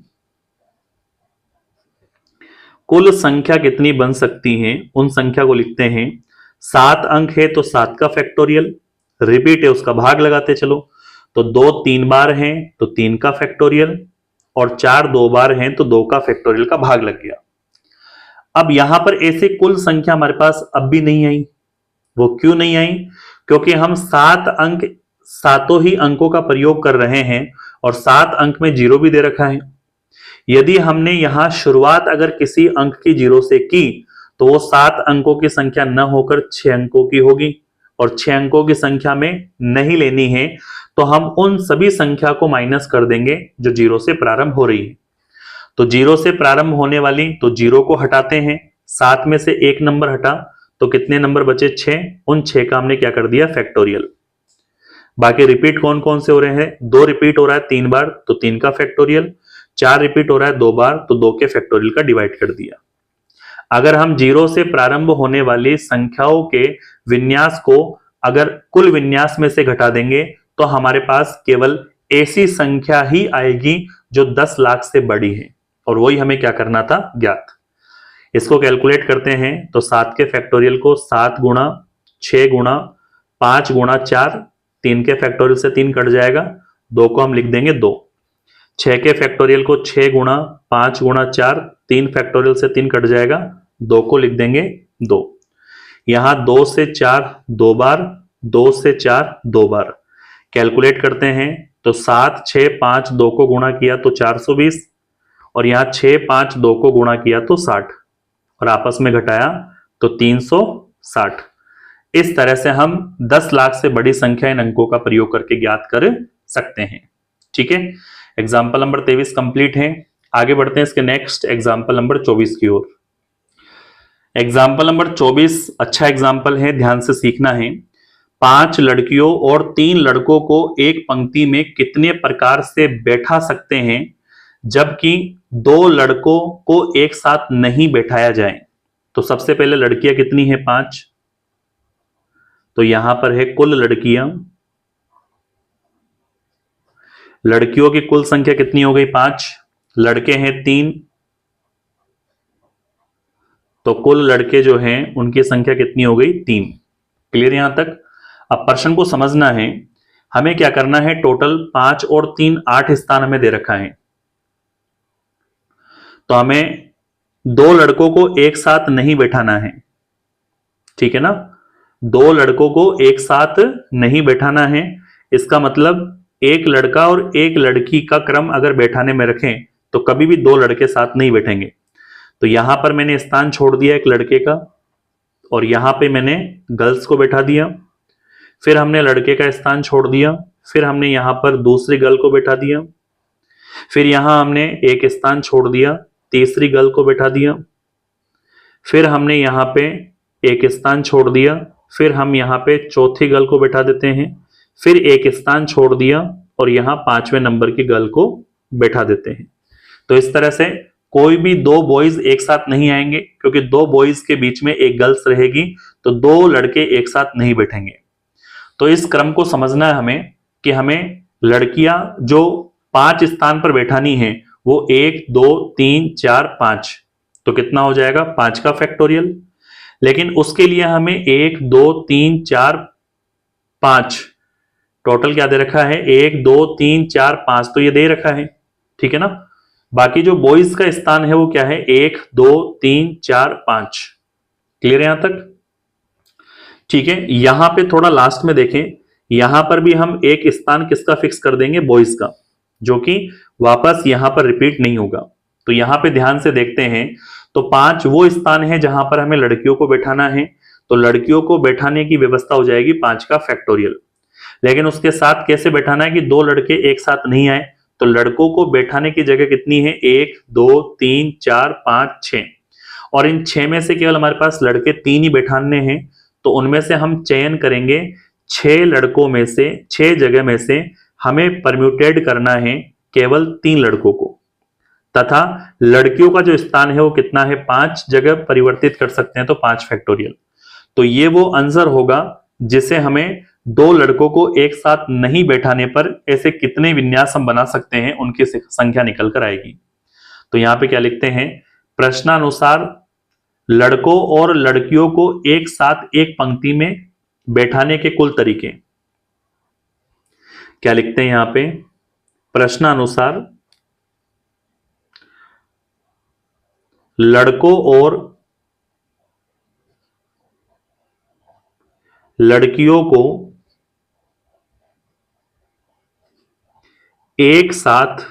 कुल संख्या कितनी बन सकती है, उन संख्या को लिखते हैं। 7 अंक है तो 7 का फैक्टोरियल, रिपीट है उसका भाग लगाते चलो, तो 2 3 बार हैं तो 3 का फैक्टोरियल, और 4 2 बार हैं तो 2 का फैक्टोरियल का भाग लग गया। अब यहां पर ऐसे कुल संख्या हमारे पास अब भी नहीं आई। वो क्यों नहीं आई, क्योंकि हम 7 अंक 7 ही अंकों का प्रयोग कर रहे हैं, और 7 अंक में 0 भी दे रखा है। यदि हमने यहां शुरुआत अगर किसी अंक की 0 से की तो वो 7 अंकों की संख्या न होकर 6 अंकों की होगी, और 6 अंकों की संख्या में नहीं लेनी है तो हम उन सभी संख्या को माइनस कर देंगे जो 0 से प्रारंभ हो रही है। तो 0 से प्रारंभ होने वाली, तो 0 को हटाते हैं, 7 में से 1 नंबर हटा तो कितने नंबर बचे, 6, उन 6 का हमने क्या कर दिया, फैक्टोरियल। बाकी रिपीट कौन कौन से हो रहे हैं, 2 रिपीट हो रहा है 3 बार तो 3 का फैक्टोरियल, 4 रिपीट हो रहा है 2 बार तो 2 के फैक्टोरियल का डिवाइड कर दिया। अगर हम 0 से प्रारंभ होने वाली संख्याओं के विन्यास को अगर कुल विन्यास में से घटा देंगे तो हमारे पास केवल ऐसी संख्या ही आएगी जो 10 लाख से बड़ी है, और वही हमें क्या करना था, ज्ञात। इसको कैलकुलेट करते हैं तो 7 के फैक्टोरियल को 7 गुणा 6 गुणा 5 गुणा 4, 3 के फैक्टोरियल से 3 कट जाएगा, 2 को हम लिख देंगे 2। 6 के फैक्टोरियल को 6 गुणा 5 गुणा 4, 3 फैक्टोरियल से 3 कट जाएगा, 2 को लिख देंगे 2। यहां 2 से 4 2 बार, 2 से 4 2 बार। कैलकुलेट करते हैं तो 7 6 5 2 को गुणा किया तो 420, और यहां 6 5 2 को गुणा किया तो 60, और आपस में घटाया तो 360। इस तरह से हम 10 लाख से बड़ी संख्या इन अंकों का प्रयोग करके ज्ञात कर सकते हैं। ठीक है, एग्जाम्पल नंबर 23 कंप्लीट है। आगे बढ़ते हैं इसके नेक्स्ट एग्जाम्पल नंबर 24 की ओर। एग्जाम्पल नंबर 24 अच्छा एग्जाम्पल है, ध्यान से सीखना है। 5 लड़कियों और 3 लड़कों को एक पंक्ति में कितने प्रकार से बैठा सकते हैं जबकि 2 लड़कों को एक साथ नहीं बैठाया जाए। तो सबसे पहले लड़कियां कितनी है, 5, तो यहां पर है कुल लड़कियां, लड़कियों की कुल संख्या कितनी हो गई, 5, लड़के हैं 3, तो कुल लड़के जो हैं उनकी संख्या कितनी हो गई? 3। क्लियर यहां तक? अब प्रश्न को समझना है, हमें क्या करना है, टोटल 5 और 3 8 स्थान हमें दे रखा है, तो हमें 2 लड़कों को एक साथ नहीं बैठाना है, ठीक है ना? 2 लड़कों को एक साथ नहीं बैठाना है। इसका मतलब एक लड़का और एक लड़की का क्रम अगर बैठाने में रखें तो कभी भी 2 लड़के साथ नहीं बैठेंगे। तो यहां पर मैंने स्थान छोड़ दिया एक लड़के का और यहां पे मैंने गर्ल्स को बैठा दिया, फिर हमने लड़के का स्थान छोड़ दिया, फिर हमने यहां पर दूसरी गर्ल को बैठा दिया, फिर यहां हमने एक स्थान छोड़ दिया, तीसरी गर्ल को बैठा दिया, फिर हमने यहां पे एक स्थान छोड़ दिया, फिर हम यहां पे चौथी गर्ल को बैठा देते हैं, फिर एक स्थान छोड़ दिया और यहां 5वें नंबर की गर्ल को बैठा देते हैं। तो इस तरह से कोई भी 2 बॉयज एक साथ नहीं आएंगे, क्योंकि 2 बॉयज के बीच में एक गर्ल्स रहेगी, तो 2 लड़के एक साथ नहीं बैठेंगे। तो इस क्रम को समझना है हमें कि हमें लड़कियां जो 5 स्थान पर बैठानी है वो 1 2 3 4 5, तो कितना हो जाएगा? 5 का फैक्टोरियल। लेकिन उसके लिए हमें 1 2 3 4 5 टोटल क्या दे रखा है? 1 2 3 4 5, तो ये दे रखा है, ठीक है ना? बाकी जो बॉयज का स्थान है वो क्या है? 1 2 3 4 5। क्लियर है यहां तक? ठीक है। यहां पे थोड़ा लास्ट में देखें, यहां पर भी हम एक स्थान किसका फिक्स कर देंगे? बॉयज का, जो कि वापस यहां पर रिपीट नहीं होगा। तो यहां पे ध्यान से देखते हैं, तो 5 वो स्थान है जहां पर हमें लड़कियों को बैठाना है, तो लड़कियों को बैठाने की व्यवस्था हो जाएगी 5 का फैक्टोरियल। लेकिन उसके साथ कैसे बैठाना है कि 2 लड़के एक साथ नहीं आए, तो लड़कों को बैठाने की जगह कितनी है? 1 2 3 4 5 6, और इन 6 में से केवल हमारे पास लड़के 3 ही बैठाने हैं, तो उनमें से हम चयन करेंगे 6 लड़कों में से, 6 जगह में से हमें परम्यूटेड करना है केवल 3 लड़कों को, तथा लड़कियों का जो स्थान है वो कितना है? 5 जगह परिवर्तित कर सकते हैं, तो 5 फैक्टोरियल। तो ये वो आंसर होगा जिसे हमें 2 लड़कों को एक साथ नहीं बैठाने पर ऐसे कितने विन्यास हम बना सकते हैं उनकी संख्या निकल कर आएगी। तो यहां पे क्या लिखते हैं? प्रश्नानुसार लड़कों और लड़कियों को एक साथ एक पंक्ति में बैठाने के कुल तरीके। क्या लिखते हैं यहां पे? प्रश्नानुसार लड़कों और लड़कियों को एक साथ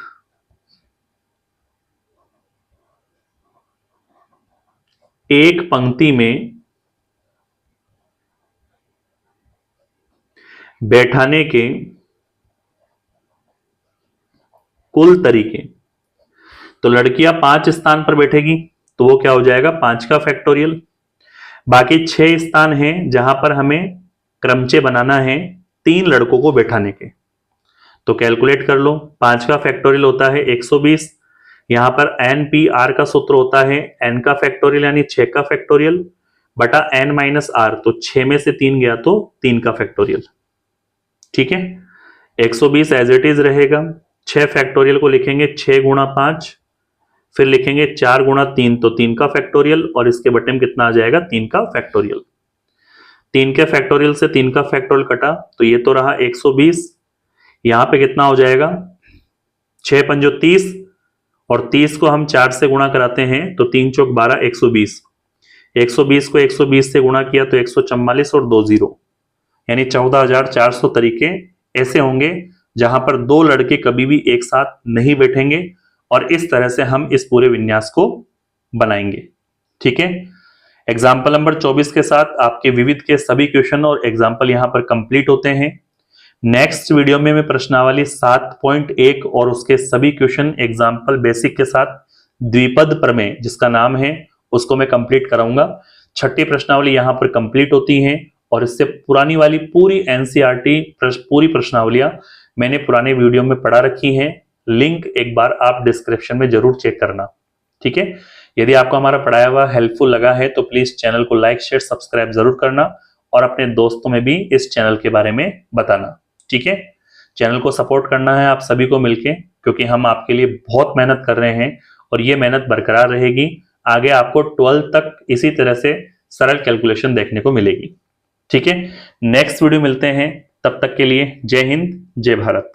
एक पंक्ति में बैठाने के कुल तरीके। तो लड़कियां 5 स्थान पर बैठेगी, तो वो क्या हो जाएगा? 5 का फैक्टोरियल। बाकी 6 स्थान हैं जहां पर हमें क्रमचय बनाना है 3 लड़कों को बैठाने के, तो कैलकुलेट कर लो। 5 का फैक्टोरियल होता है 120, यहां पर NPR का सूत्र होता है n का फैक्टोरियल यानी 6 का फैक्टोरियल बटा n माइनस r, तो 6 में से 3 गया तो 3 का फैक्टोरियल, ठीक है। 120 एज इट इज रहेगा, 6 फैक्टोरियल को लिखेंगे 6 गुणा 5, फिर लिखेंगे 4 गुणा 3, तो 3 का फैक्टोरियल, और इसके बटे में कितना आ जाएगा? 3 का फैक्टोरियल। 3 के फैक्टोरियल से 3 का फैक्टोरियल कटा, तो ये तो रहा 120। यहां पे कितना हो जाएगा? 6 पंजो 30, और 30 को हम 4 से गुणा कराते हैं तो 3 चौक 12, 120। 120 को 120 से गुणा किया तो 144 और 2 जीरो, यानी 14,400 तरीके ऐसे होंगे जहां पर 2 लड़के कभी भी एक साथ नहीं बैठेंगे, और इस तरह से हम इस पूरे विन्यास को बनाएंगे, ठीक है। एग्जाम्पल नंबर 24 के साथ आपके विविध के सभी क्वेश्चन और एग्जाम्पल यहां पर कंप्लीट होते हैं। नेक्स्ट वीडियो में मैं प्रश्नावली 7.1 और उसके सभी क्वेश्चन एग्जाम्पल बेसिक के साथ द्विपद प्रमेय जिसका नाम है उसको मैं कंप्लीट कराऊंगा। 6ठी प्रश्नावली यहां पर कंप्लीट होती है, और इससे पुरानी वाली पूरी एनसीईआरटी पूरी प्रश्नावलियां मैंने पुराने वीडियो में पढ़ा रखी हैं। लिंक एक बार आप डिस्क्रिप्शन में जरूर चेक करना, ठीक है। यदि आपको हमारा पढ़ाया हुआ हेल्पफुल लगा है तो प्लीज चैनल को लाइक शेयर सब्सक्राइब जरूर करना, और अपने दोस्तों में भी इस चैनल के बारे में बताना, ठीक है। चैनल को सपोर्ट करना है आप सभी को मिलके, क्योंकि हम आपके लिए बहुत मेहनत कर रहे हैं और ये मेहनत बरकरार रहेगी आगे आपको 12 तक इसी तरह से सरल कैलकुलेशन देखने को मिलेगी। ठीक है, नेक्स्ट वीडियो मिलते हैं, तब तक के लिए जय हिंद जय भारत।